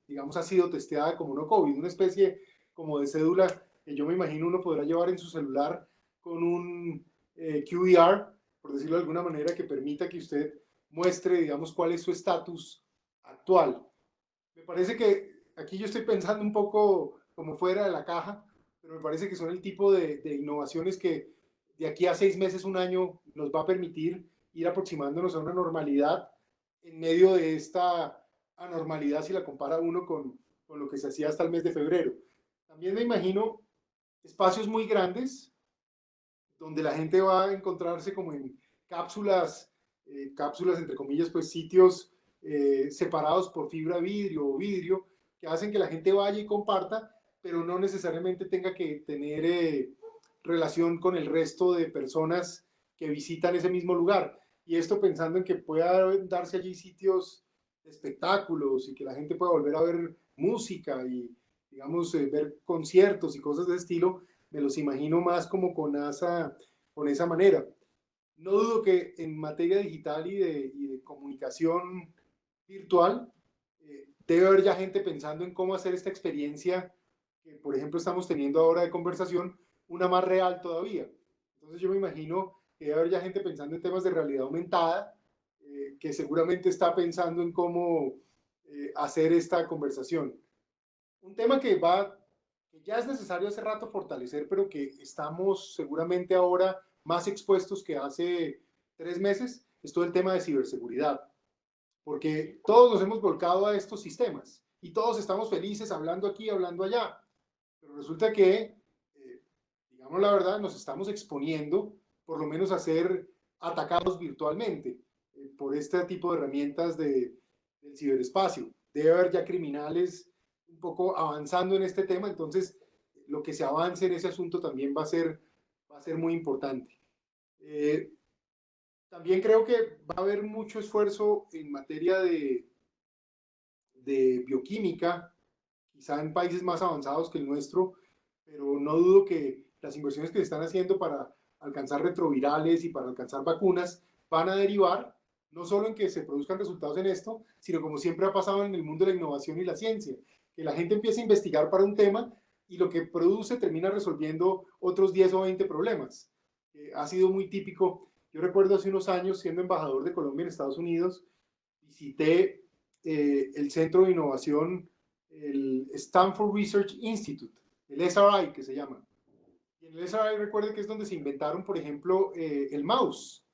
digamos, ha sido testeada como no COVID, una especie como de cédula que yo me imagino uno podrá llevar en su celular con un QVR, por decirlo de alguna manera, que permita que usted muestre, digamos, cuál es su estatus actual. Me parece que aquí yo estoy pensando un poco como fuera de la caja, pero me parece que son el tipo de innovaciones que de aquí a 6 meses, un año, nos va a permitir ir aproximándonos a una normalidad en medio de esta anormalidad si la compara uno con lo que se hacía hasta el mes de febrero. También me imagino espacios muy grandes donde la gente va a encontrarse como en cápsulas, cápsulas entre comillas, pues sitios separados por fibra vidrio o vidrio, que hacen que la gente vaya y comparta, pero no necesariamente tenga que tener relación con el resto de personas que visitan ese mismo lugar. Y esto pensando en que pueda darse allí sitios de espectáculos y que la gente pueda volver a ver música y, digamos, ver conciertos y cosas de ese estilo, me los imagino más como con esa manera. No dudo que en materia digital y de comunicación virtual, debe haber ya gente pensando en cómo hacer esta experiencia que, por ejemplo, estamos teniendo ahora de conversación, una más real todavía. Entonces yo me imagino que debe haber ya gente pensando en temas de realidad aumentada, que seguramente está pensando en cómo hacer esta conversación. Un tema que ya es necesario hace rato fortalecer, pero que estamos seguramente ahora más expuestos que hace 3 meses, es todo el tema de ciberseguridad, porque todos nos hemos volcado a estos sistemas y todos estamos felices hablando aquí, hablando allá, pero resulta que, digamos la verdad, nos estamos exponiendo por lo menos a ser atacados virtualmente por este tipo de herramientas del ciberespacio. Debe haber ya criminales un poco avanzando en este tema, entonces lo que se avance en ese asunto también va a ser muy importante. Eh, También creo que va a haber mucho esfuerzo en materia de bioquímica, quizá en países más avanzados que el nuestro, pero no dudo que las inversiones que se están haciendo para alcanzar retrovirales y para alcanzar vacunas van a derivar no solo en que se produzcan resultados en esto, sino como siempre ha pasado en el mundo de la innovación y la ciencia, que la gente empieza a investigar para un tema y lo que produce termina resolviendo otros 10 o 20 problemas. Ha sido muy típico. Yo recuerdo hace unos años, siendo embajador de Colombia en Estados Unidos, visité el Centro de Innovación el Stanford Research Institute, el SRI que se llama. Y en el SRI recuerde que es donde se inventaron, por ejemplo, el mouse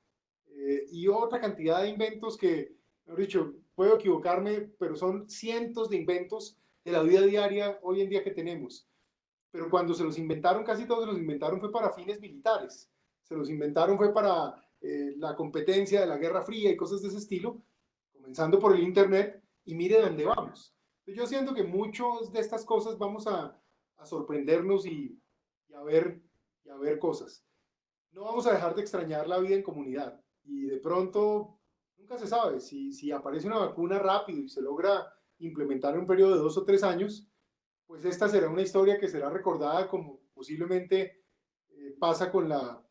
y otra cantidad de inventos que, mejor dicho, puedo equivocarme, pero son cientos de inventos de la vida diaria hoy en día que tenemos. Pero cuando se los inventaron, casi todos se los inventaron fue para fines militares. Se los inventaron fue para la competencia de la Guerra Fría y cosas de ese estilo, comenzando por el Internet, y mire dónde vamos. Yo siento que muchas de estas cosas vamos a sorprendernos y a ver cosas. No vamos a dejar de extrañar la vida en comunidad y de pronto nunca se sabe si aparece una vacuna rápido y se logra implementar en un periodo de 2 o 3 años, pues esta será una historia que será recordada como posiblemente pasa con la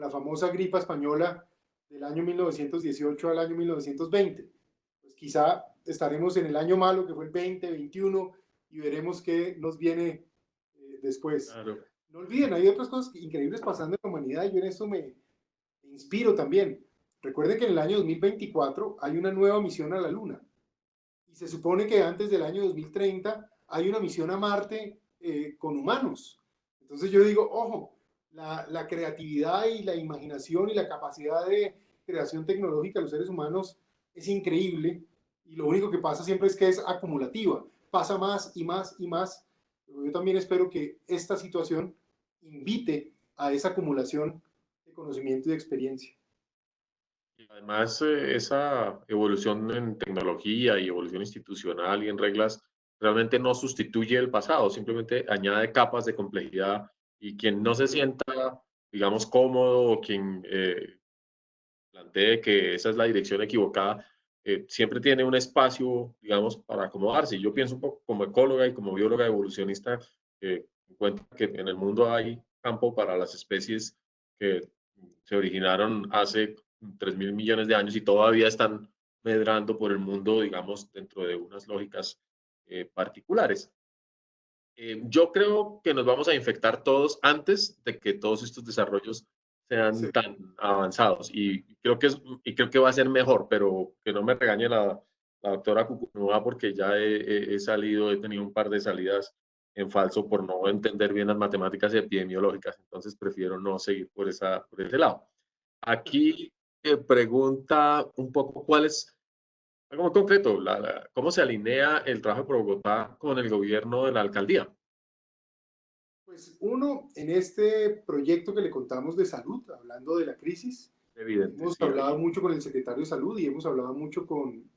famosa gripa española del año 1918 al año 1920. Pues quizá estaremos en el año malo que fue el 2021 y veremos qué nos viene después. Claro. No olviden, hay otras cosas increíbles pasando en la humanidad y yo en eso me inspiro también. Recuerden que en el año 2024 hay una nueva misión a la Luna y se supone que antes del año 2030 hay una misión a Marte con humanos. Entonces yo digo, ojo, la creatividad y la imaginación y la capacidad de creación tecnológica de los seres humanos es increíble y lo único que pasa siempre es que es acumulativa, pasa más y más y más. Yo también espero que esta situación invite a esa acumulación de conocimiento y de experiencia. Y además, esa evolución en tecnología y evolución institucional y en reglas realmente no sustituye el pasado, simplemente añade capas de complejidad y quien no se sienta, digamos, cómodo o quien plantee que esa es la dirección equivocada, siempre tiene un espacio, digamos, para acomodarse. Yo pienso un poco como ecóloga y como bióloga evolucionista, encuentro que en el mundo hay campo para las especies que se originaron hace 3.000 millones de años y todavía están medrando por el mundo, digamos, dentro de unas lógicas particulares. Yo creo que nos vamos a infectar todos antes de que todos estos desarrollos Sí. sean tan avanzados y creo que va a ser mejor, pero que no me regañe la doctora Cucunúa porque ya he salido, he tenido un par de salidas en falso por no entender bien las matemáticas epidemiológicas, entonces prefiero no seguir por ese lado. Aquí pregunta un poco cuál es, algo muy concreto, cómo se alinea el trabajo de Bogotá con el gobierno de la alcaldía. Pues uno, en este proyecto que le contamos de salud, hablando de la crisis, Evidente, hemos sí, hablado ahí. mucho con el secretario de salud y hemos hablado mucho con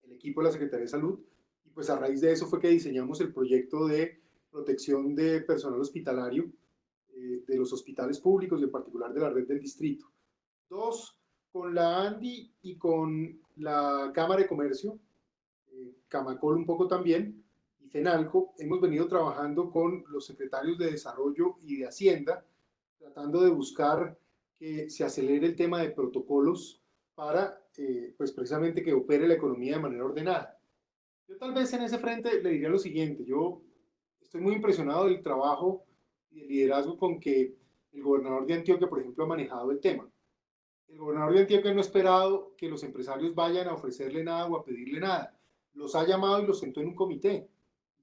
el equipo de la Secretaría de Salud. Y pues a raíz de eso fue que diseñamos el proyecto de protección de personal hospitalario de los hospitales públicos y en particular de la red del distrito. Dos, con la ANDI y con la Cámara de Comercio, Camacol un poco también, y FENALCO, hemos venido trabajando con los secretarios de Desarrollo y de Hacienda, tratando de buscar que se acelere el tema de protocolos para, pues precisamente que opere la economía de manera ordenada. Yo tal vez en ese frente le diría lo siguiente, yo estoy muy impresionado del trabajo y del liderazgo con que el gobernador de Antioquia, por ejemplo, ha manejado el tema. El gobernador de Antioquia no ha esperado que los empresarios vayan a ofrecerle nada o a pedirle nada. Los ha llamado y los sentó en un comité.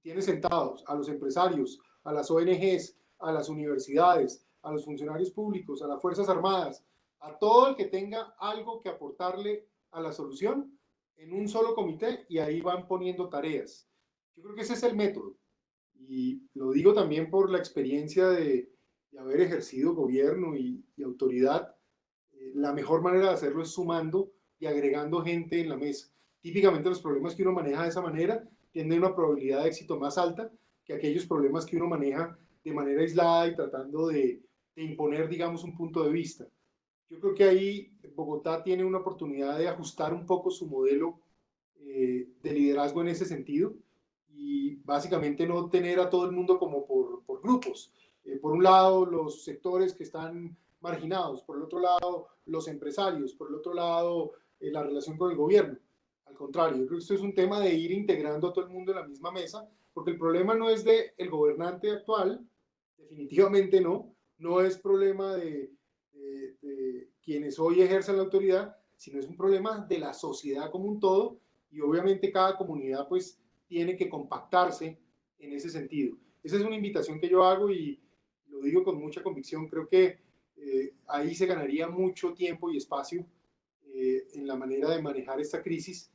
Tiene sentados a los empresarios, a las ONGs, a las universidades, a los funcionarios públicos, a las Fuerzas Armadas, a todo el que tenga algo que aportarle a la solución en un solo comité y ahí van poniendo tareas. Yo creo que ese es el método. Y lo digo también por la experiencia de haber ejercido gobierno y autoridad la mejor manera de hacerlo es sumando y agregando gente en la mesa. Típicamente los problemas que uno maneja de esa manera tienen una probabilidad de éxito más alta que aquellos problemas que uno maneja de manera aislada y tratando de imponer, digamos, un punto de vista. Yo creo que ahí Bogotá tiene una oportunidad de ajustar un poco su modelo de liderazgo en ese sentido y básicamente no tener a todo el mundo como por grupos. Por un lado, los sectores que están marginados, por el otro lado, los empresarios, por el otro lado, la relación con el gobierno. Al contrario, yo creo que esto es un tema de ir integrando a todo el mundo en la misma mesa, porque el problema no es del gobernante actual, definitivamente no, no es problema de quienes hoy ejercen la autoridad, sino es un problema de la sociedad como un todo y obviamente cada comunidad pues tiene que compactarse en ese sentido. Esa es una invitación que yo hago y lo digo con mucha convicción. Creo que ahí se ganaría mucho tiempo y espacio en la manera de manejar esta crisis,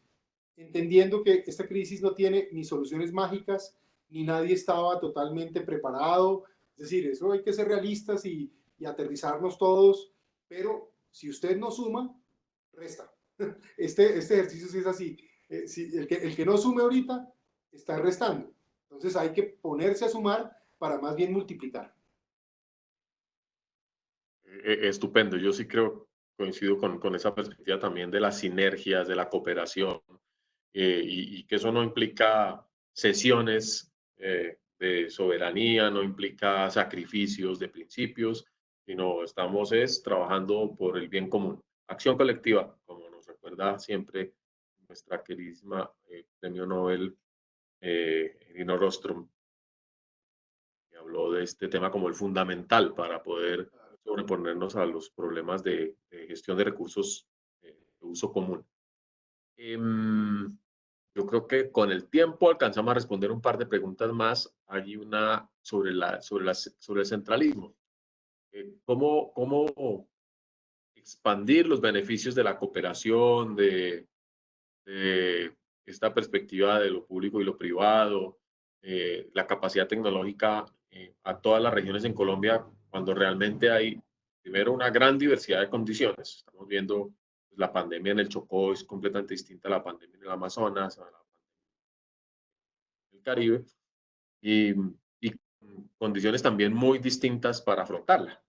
entendiendo que esta crisis no tiene ni soluciones mágicas, ni nadie estaba totalmente preparado. Es decir, eso hay que ser realistas y aterrizarnos todos, pero si usted no suma, resta. Este ejercicio sí es así. Si el que no sume ahorita está restando. Entonces hay que ponerse a sumar para más bien multiplicar. Estupendo. Yo sí creo, coincido con esa perspectiva también de las sinergias, de la cooperación, y que eso no implica cesiones de soberanía, no implica sacrificios de principios, sino estamos es trabajando por el bien común. Acción colectiva, como nos recuerda siempre nuestra queridísima premio Nobel Elinor Ostrom, que habló de este tema como el fundamental para poder sobreponernos a los problemas de gestión de recursos de uso común. Yo creo que con el tiempo alcanzamos a responder un par de preguntas más. Hay una sobre el centralismo. ¿Cómo expandir los beneficios de la cooperación, de esta perspectiva de lo público y lo privado, la capacidad tecnológica a todas las regiones en Colombia, cuando realmente hay, primero, una gran diversidad de condiciones? Estamos viendo pues, la pandemia en el Chocó es completamente distinta a la pandemia en el Amazonas, a la del Caribe, y condiciones también muy distintas para afrontarla.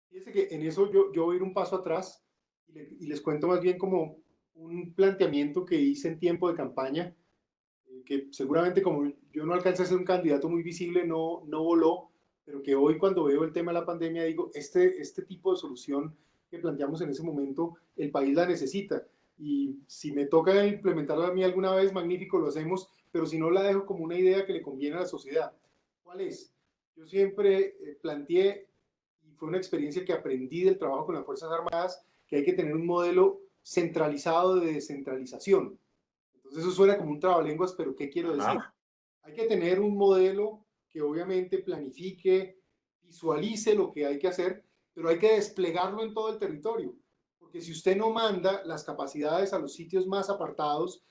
Fíjense que en eso yo voy a ir un paso atrás y les cuento más bien como un planteamiento que hice en tiempo de campaña, que seguramente como yo no alcancé a ser un candidato muy visible, no voló, pero que hoy cuando veo el tema de la pandemia digo, este tipo de solución que planteamos en ese momento, el país la necesita. Y si me toca implementarla a mí alguna vez, magnífico, lo hacemos, pero si no la dejo como una idea que le conviene a la sociedad. ¿Cuál es? Yo siempre planteé, y fue una experiencia que aprendí del trabajo con las Fuerzas Armadas, que hay que tener un modelo centralizado de descentralización. Entonces eso suena como un trabalenguas, pero ¿qué quiero decir? Ajá. Hay que tener un modelo que obviamente planifique, visualice lo que hay que hacer, pero hay que desplegarlo en todo el territorio. Porque si usted no manda las capacidades a los sitios más apartados,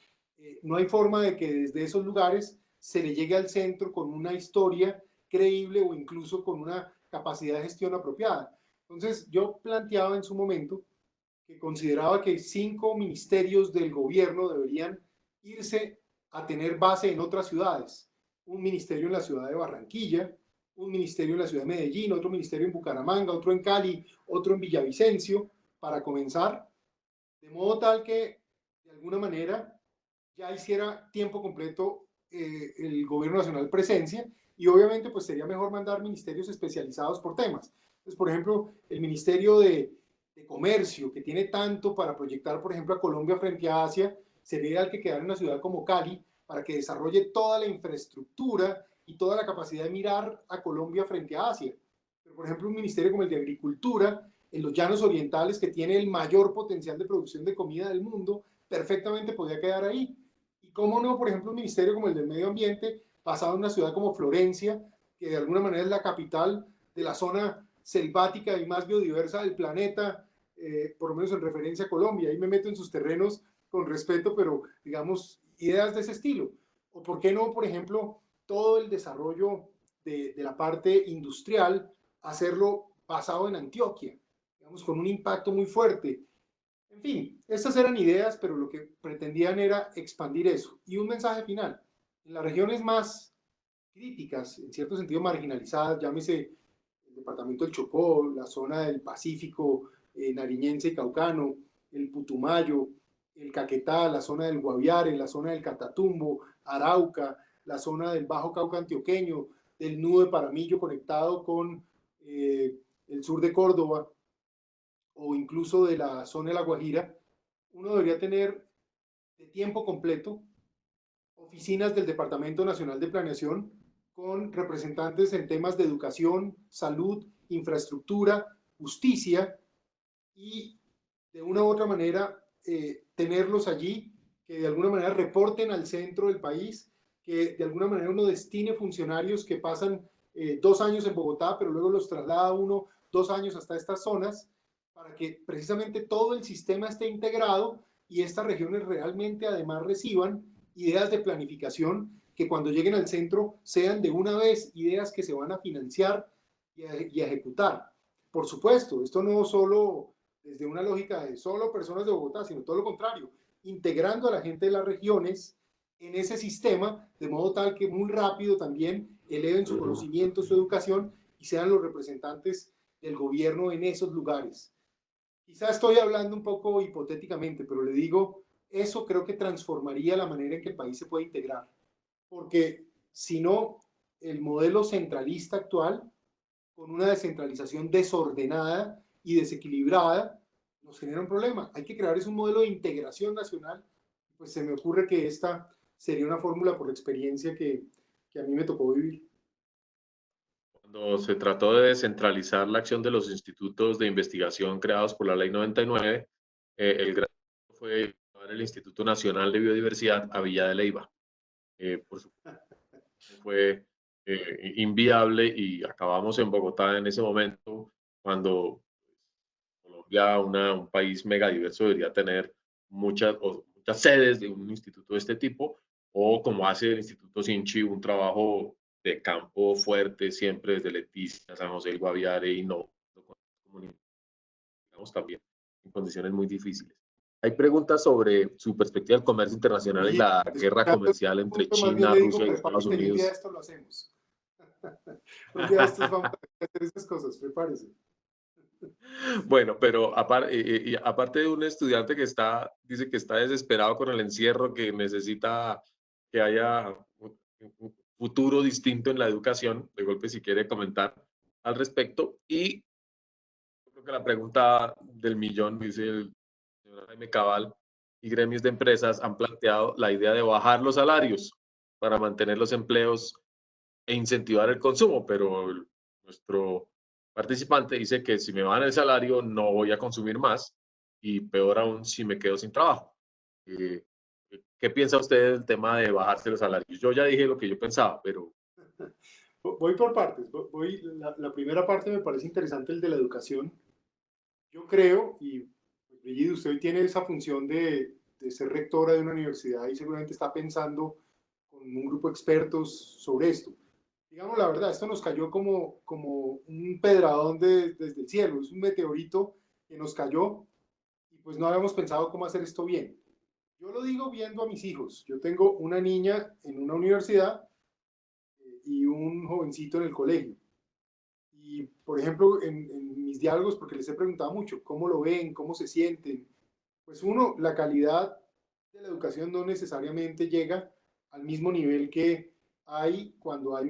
no hay forma de que desde esos lugares se le llegue al centro con una historia creíble o incluso con una capacidad de gestión apropiada. Entonces yo planteaba en su momento que consideraba que 5 ministerios del gobierno deberían irse a tener base en otras ciudades. Un ministerio en la ciudad de Barranquilla, un ministerio en la ciudad de Medellín, otro ministerio en Bucaramanga, otro en Cali, otro en Villavicencio, para comenzar, de modo tal que de alguna manera ya hiciera tiempo completo el gobierno nacional presencia, y obviamente pues sería mejor mandar ministerios especializados por temas. Entonces, por ejemplo, el Ministerio de Comercio, que tiene tanto para proyectar, por ejemplo, a Colombia frente a Asia, sería el que quedara en una ciudad como Cali para que desarrolle toda la infraestructura y toda la capacidad de mirar a Colombia frente a Asia. Pero, por ejemplo, un ministerio como el de Agricultura, en los llanos orientales, que tiene el mayor potencial de producción de comida del mundo, perfectamente podría quedar ahí. Y cómo no, por ejemplo, un ministerio como el del medio ambiente, basado en una ciudad como Florencia, que de alguna manera es la capital de la zona selvática y más biodiversa del planeta, por lo menos en referencia a Colombia. Ahí me meto en sus terrenos con respeto, pero digamos, ideas de ese estilo. O por qué no, por ejemplo, todo el desarrollo de la parte industrial, hacerlo basado en Antioquia, digamos, con un impacto muy fuerte. En fin, estas eran ideas, pero lo que pretendían era expandir eso. Y un mensaje final. En las regiones más críticas, en cierto sentido marginalizadas, llámese el departamento del Chocó, la zona del Pacífico nariñense y caucano, el Putumayo, el Caquetá, la zona del Guaviare, la zona del Catatumbo, Arauca, la zona del Bajo Cauca antioqueño, del nudo de Paramillo conectado con el sur de Córdoba, o incluso de la zona de La Guajira, uno debería tener de tiempo completo oficinas del Departamento Nacional de Planeación con representantes en temas de educación, salud, infraestructura, justicia, y de una u otra manera tenerlos allí que de alguna manera reporten al centro del país, que de alguna manera uno destine funcionarios que pasan 2 años en Bogotá, pero luego los traslada uno 2 años hasta estas zonas, para que precisamente todo el sistema esté integrado y estas regiones realmente además reciban ideas de planificación que cuando lleguen al centro sean de una vez ideas que se van a financiar y a ejecutar. Por supuesto, esto no solo desde una lógica de solo personas de Bogotá, sino todo lo contrario, integrando a la gente de las regiones en ese sistema, de modo tal que muy rápido también eleven su conocimiento, su educación y sean los representantes del gobierno en esos lugares. Quizá estoy hablando un poco hipotéticamente, pero le digo, eso creo que transformaría la manera en que el país se puede integrar, porque si no, el modelo centralista actual, con una descentralización desordenada y desequilibrada, nos genera un problema. Hay que crear un modelo de integración nacional. Pues se me ocurre que esta sería una fórmula por la experiencia que a mí me tocó vivir. Cuando se trató de descentralizar la acción de los institutos de investigación creados por la Ley 99, el gran fue llevar el Instituto Nacional de Biodiversidad a Villa de Leyva. Por supuesto, fue inviable y acabamos en Bogotá en ese momento, cuando Colombia, un país megadiverso, debería tener muchas sedes de un instituto de este tipo, o como hace el Instituto Sinchi, un trabajo de campo fuerte, siempre desde Leticia, San José del Guaviare y no, digamos, también en condiciones muy difíciles. Hay preguntas sobre su perspectiva del comercio internacional y Y la guerra escuchando el comercial entre punto, más bien China, le digo, Rusia y Estados prepárese, un día de Unidos. esto lo hacemos. Un día de estos vamos a hacer esas cosas, prepárese. Bueno, pero aparte de un estudiante que dice que está desesperado con el encierro, que necesita que haya un futuro distinto en la educación, de golpe si quiere comentar al respecto. Y creo que la pregunta del millón, dice el señor Jaime Cabal, y gremios de empresas han planteado la idea de bajar los salarios para mantener los empleos e incentivar el consumo, pero nuestro participante dice que si me bajan el salario no voy a consumir más y peor aún si me quedo sin trabajo. Eh, ¿Qué piensa usted del tema de bajarse los salarios? Yo ya dije lo que yo pensaba, pero Voy por partes. La primera parte me parece interesante, el de la educación. Yo creo, y Brigitte, usted hoy tiene esa función de ser rectora de una universidad y seguramente está pensando con un grupo de expertos sobre esto. Digamos la verdad, esto nos cayó como un pedradón desde el cielo, es un meteorito que nos cayó y pues no habíamos pensado cómo hacer esto bien. Yo lo digo viendo a mis hijos. Yo tengo una niña en una universidad y un jovencito en el colegio. Y, por ejemplo, en mis diálogos, porque les he preguntado mucho, ¿cómo lo ven? ¿Cómo se sienten? Pues uno, la calidad de la educación no necesariamente llega al mismo nivel que hay cuando hay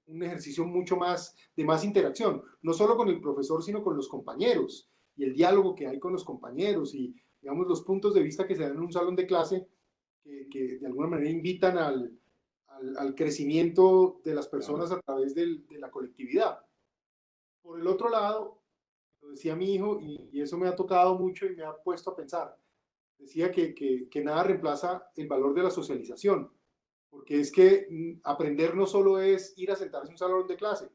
un ejercicio mucho más de más interacción, no solo con el profesor, sino con los compañeros y el diálogo que hay con los compañeros y, digamos, los puntos de vista que se dan en un salón de clase que de alguna manera invitan al crecimiento de las claro, personas a través de la colectividad. Por el otro lado, lo decía mi hijo, y eso me ha tocado mucho y me ha puesto a pensar, decía que nada reemplaza el valor de la socialización, porque es que aprender no solo es ir a sentarse en un salón de clase,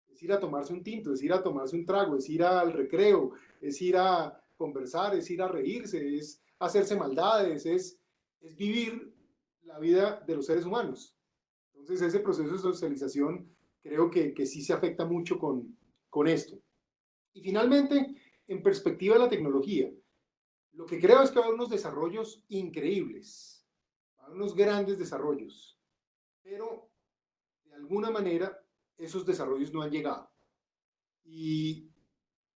es ir a tomarse un tinto, es ir a tomarse un trago, es ir al recreo, es ir a conversar, es ir a reírse, es hacerse maldades, es vivir la vida de los seres humanos. Entonces ese proceso de socialización creo que sí se afecta mucho con esto. Y finalmente, en perspectiva de la tecnología, lo que creo es que va a haber unos desarrollos increíbles, va a haber unos grandes desarrollos, pero de alguna manera esos desarrollos no han llegado. Y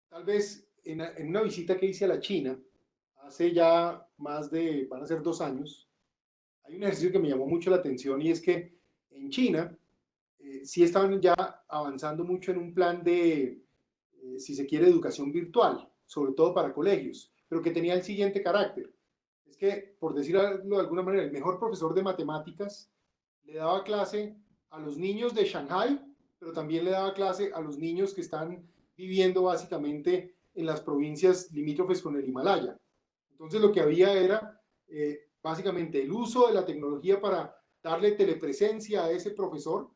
tal vez en una visita que hice a la China, hace ya van a ser 2 años, hay un ejercicio que me llamó mucho la atención y es que en China sí estaban ya avanzando mucho en un plan de, si se quiere, educación virtual, sobre todo para colegios, pero que tenía el siguiente carácter. Es que, por decirlo de alguna manera, el mejor profesor de matemáticas le daba clase a los niños de Shanghai, pero también le daba clase a los niños que están viviendo básicamente en las provincias limítrofes con el Himalaya. Entonces lo que había era básicamente el uso de la tecnología para darle telepresencia a ese profesor,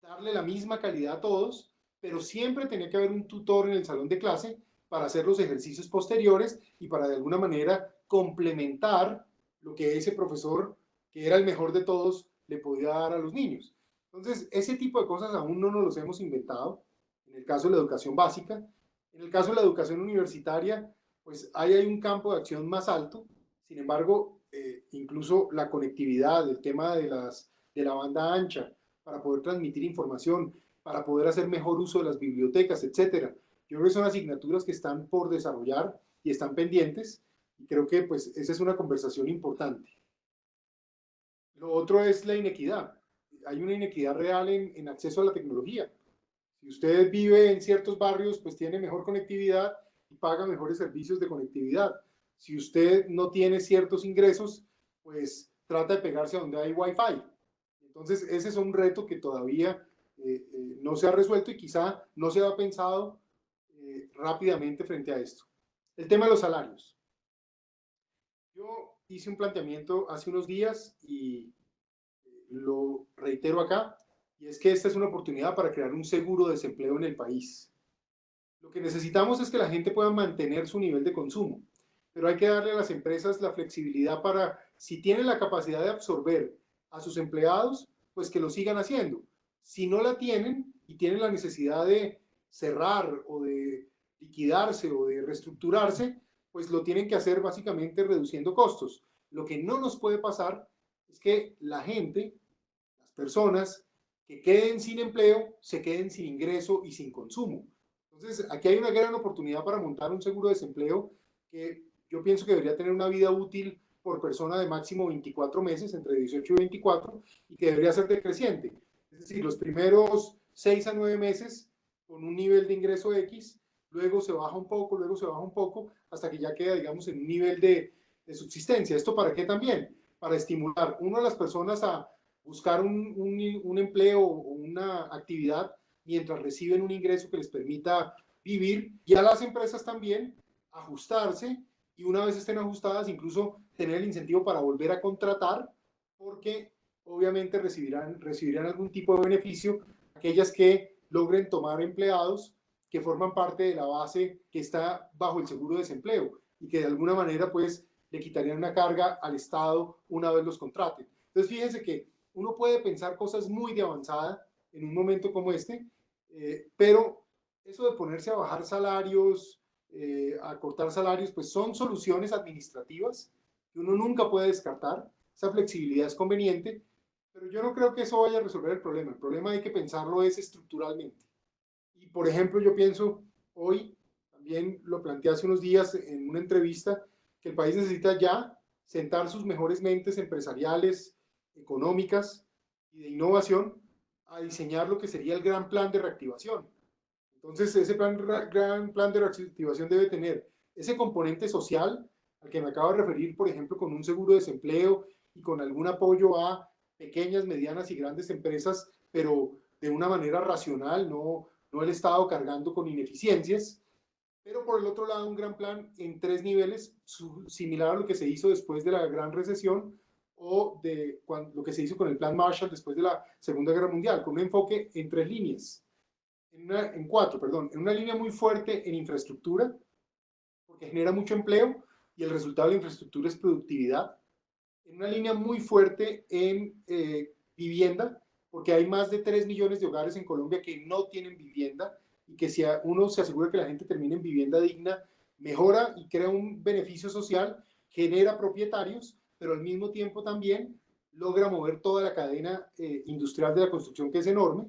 darle la misma calidad a todos, pero siempre tenía que haber un tutor en el salón de clase para hacer los ejercicios posteriores y para de alguna manera complementar lo que ese profesor, que era el mejor de todos, le podía dar a los niños. Entonces, ese tipo de cosas aún no nos los hemos inventado, en el caso de la educación básica. En el caso de la educación universitaria, pues ahí hay un campo de acción más alto. Sin embargo, incluso la conectividad, el tema de la banda ancha, para poder transmitir información, para poder hacer mejor uso de las bibliotecas, etcétera. Yo creo que son asignaturas que están por desarrollar y están pendientes, y creo que pues esa es una conversación importante. Lo otro es la inequidad. Hay una inequidad real en acceso a la tecnología. Si usted vive en ciertos barrios, pues tiene mejor conectividad y paga mejores servicios de conectividad. Si usted no tiene ciertos ingresos, pues trata de pegarse a donde hay Wi-Fi. Entonces, ese es un reto que todavía no se ha resuelto y quizá no se ha pensado rápidamente frente a esto. El tema de los salarios. Yo hice un planteamiento hace unos días y lo reitero acá, y es que esta es una oportunidad para crear un seguro de desempleo en el país. Lo que necesitamos es que la gente pueda mantener su nivel de consumo, pero hay que darle a las empresas la flexibilidad para, si tienen la capacidad de absorber a sus empleados, pues que lo sigan haciendo. Si no la tienen y tienen la necesidad de cerrar o de liquidarse o de reestructurarse, pues lo tienen que hacer básicamente reduciendo costos. Lo que no nos puede pasar es que la gente, las personas que queden sin empleo, se queden sin ingreso y sin consumo. Entonces, aquí hay una gran oportunidad para montar un seguro de desempleo que yo pienso que debería tener una vida útil por persona de máximo 24 meses, entre 18 y 24, y que debería ser decreciente. Es decir, los primeros 6 a 9 meses con un nivel de ingreso X, luego se baja un poco, luego se baja un poco, hasta que ya queda, digamos, en un nivel de subsistencia. ¿Esto para qué también? Para estimular, uno, a las personas a buscar un empleo o una actividad mientras reciben un ingreso que les permita vivir, y a las empresas también ajustarse, y una vez estén ajustadas incluso tener el incentivo para volver a contratar, porque obviamente recibirán algún tipo de beneficio aquellas que logren tomar empleados que forman parte de la base que está bajo el seguro de desempleo y que de alguna manera pues le quitarían una carga al Estado una vez los contraten. Entonces fíjense que uno puede pensar cosas muy de avanzada en un momento como este, pero eso de ponerse a bajar salarios, a cortar salarios, pues son soluciones administrativas que uno nunca puede descartar. Esa flexibilidad es conveniente, pero yo no creo que eso vaya a resolver el problema. El problema hay que pensarlo es estructuralmente. Y por ejemplo, yo pienso hoy, también lo planteé hace unos días en una entrevista, que el país necesita ya sentar sus mejores mentes empresariales, económicas y de innovación a diseñar lo que sería el gran plan de reactivación. Entonces, ese gran plan de reactivación debe tener ese componente social al que me acabo de referir, por ejemplo, con un seguro de desempleo y con algún apoyo a pequeñas, medianas y grandes empresas, pero de una manera racional, no el Estado cargando con ineficiencias. Pero por el otro lado, un gran plan en tres niveles, similar a lo que se hizo después de la Gran Recesión o de lo que se hizo con el Plan Marshall después de la Segunda Guerra Mundial, con un enfoque en tres líneas en cuatro, perdón, en una línea muy fuerte en infraestructura, porque genera mucho empleo y el resultado de la infraestructura es productividad. En una línea muy fuerte en vivienda, porque hay más de 3 millones de hogares en Colombia que no tienen vivienda y que si uno se asegura que la gente termine en vivienda digna, mejora y crea un beneficio social, genera propietarios, pero al mismo tiempo también logra mover toda la cadena industrial de la construcción, que es enorme.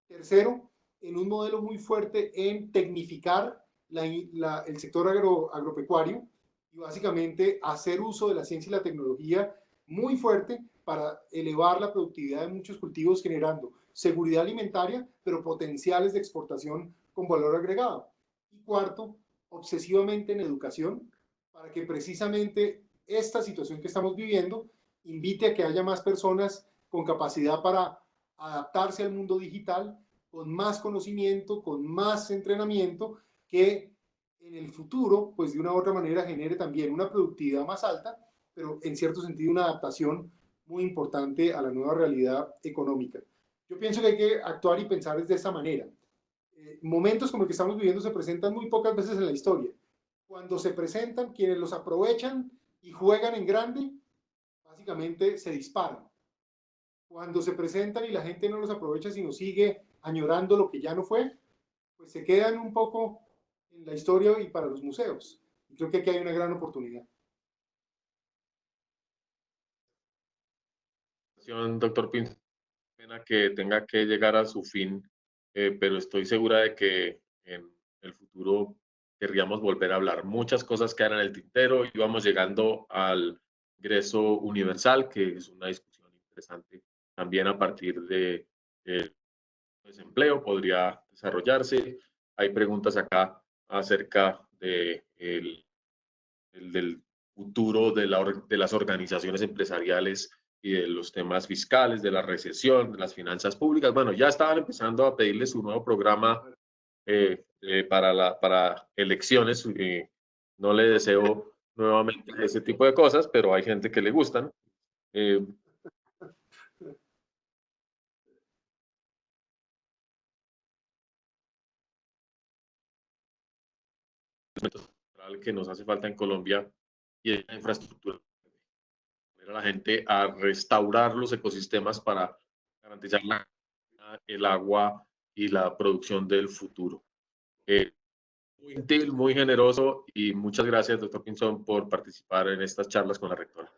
Tercero, en un modelo muy fuerte en tecnificar el sector agropecuario y básicamente hacer uso de la ciencia y la tecnología muy fuerte para elevar la productividad de muchos cultivos, generando seguridad alimentaria, pero potenciales de exportación con valor agregado. Y cuarto, obsesivamente en educación, para que precisamente esta situación que estamos viviendo invite a que haya más personas con capacidad para adaptarse al mundo digital, con más conocimiento, con más entrenamiento, que en el futuro, pues de una u otra manera genere también una productividad más alta pero en cierto sentido una adaptación muy importante a la nueva realidad económica. Yo pienso que hay que actuar y pensar de esa manera. Momentos como el que estamos viviendo se presentan muy pocas veces en la historia. Cuando se presentan, quienes los aprovechan y juegan en grande, básicamente se disparan. Cuando se presentan y la gente no los aprovecha, sino sigue añorando lo que ya no fue, pues se quedan un poco en la historia y para los museos. Y creo que aquí hay una gran oportunidad. Doctor Pinto, pena que tenga que llegar a su fin, pero estoy segura de que en el futuro querríamos volver a hablar. Muchas cosas quedan en el tintero y vamos llegando al ingreso universal, que es una discusión interesante también a partir de desempleo, podría desarrollarse. Hay preguntas acá acerca del futuro de las organizaciones empresariales y de los temas fiscales, de la recesión, de las finanzas públicas. Bueno, ya estaban empezando a pedirle su nuevo programa para elecciones. No le deseo nuevamente ese tipo de cosas, pero hay gente que le gustan. Eh, que nos hace falta en Colombia y en la infraestructura. A la gente a restaurar los ecosistemas para garantizar el agua y la producción del futuro. Muy útil, muy generoso y muchas gracias, doctor Pinzón, por participar en estas charlas con la rectora.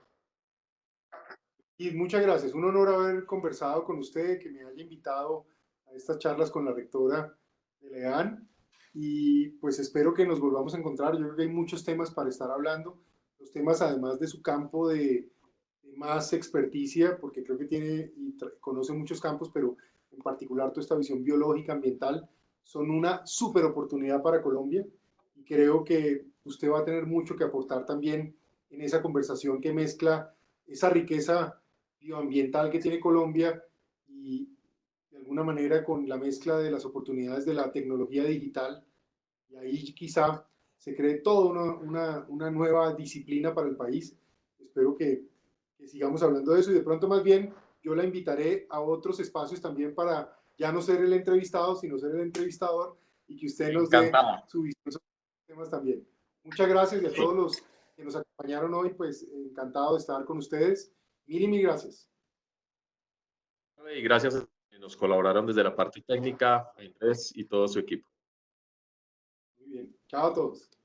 Y muchas gracias. Un honor haber conversado con usted, que me haya invitado a estas charlas con la rectora de LEAN. Y pues espero que nos volvamos a encontrar. Yo creo que hay muchos temas para estar hablando. Los temas, además de su campo de más experticia, porque creo que tiene y conoce muchos campos, pero en particular toda esta visión biológica, ambiental, son una súper oportunidad para Colombia. Y creo que usted va a tener mucho que aportar también en esa conversación que mezcla esa riqueza bioambiental que tiene Colombia y de alguna manera con la mezcla de las oportunidades de la tecnología digital. Y ahí quizá se cree toda una nueva disciplina para el país. Espero que sigamos hablando de eso y de pronto más bien yo la invitaré a otros espacios también para ya no ser el entrevistado, sino ser el entrevistador y que usted nos dé Encantada. su visión sobre los temas también. Muchas gracias y a todos los que nos acompañaron hoy, pues encantado de estar con ustedes. Mil gracias. Y gracias a quienes nos colaboraron desde la parte técnica, a Andrés y todo su equipo. Muy bien. Chao a todos.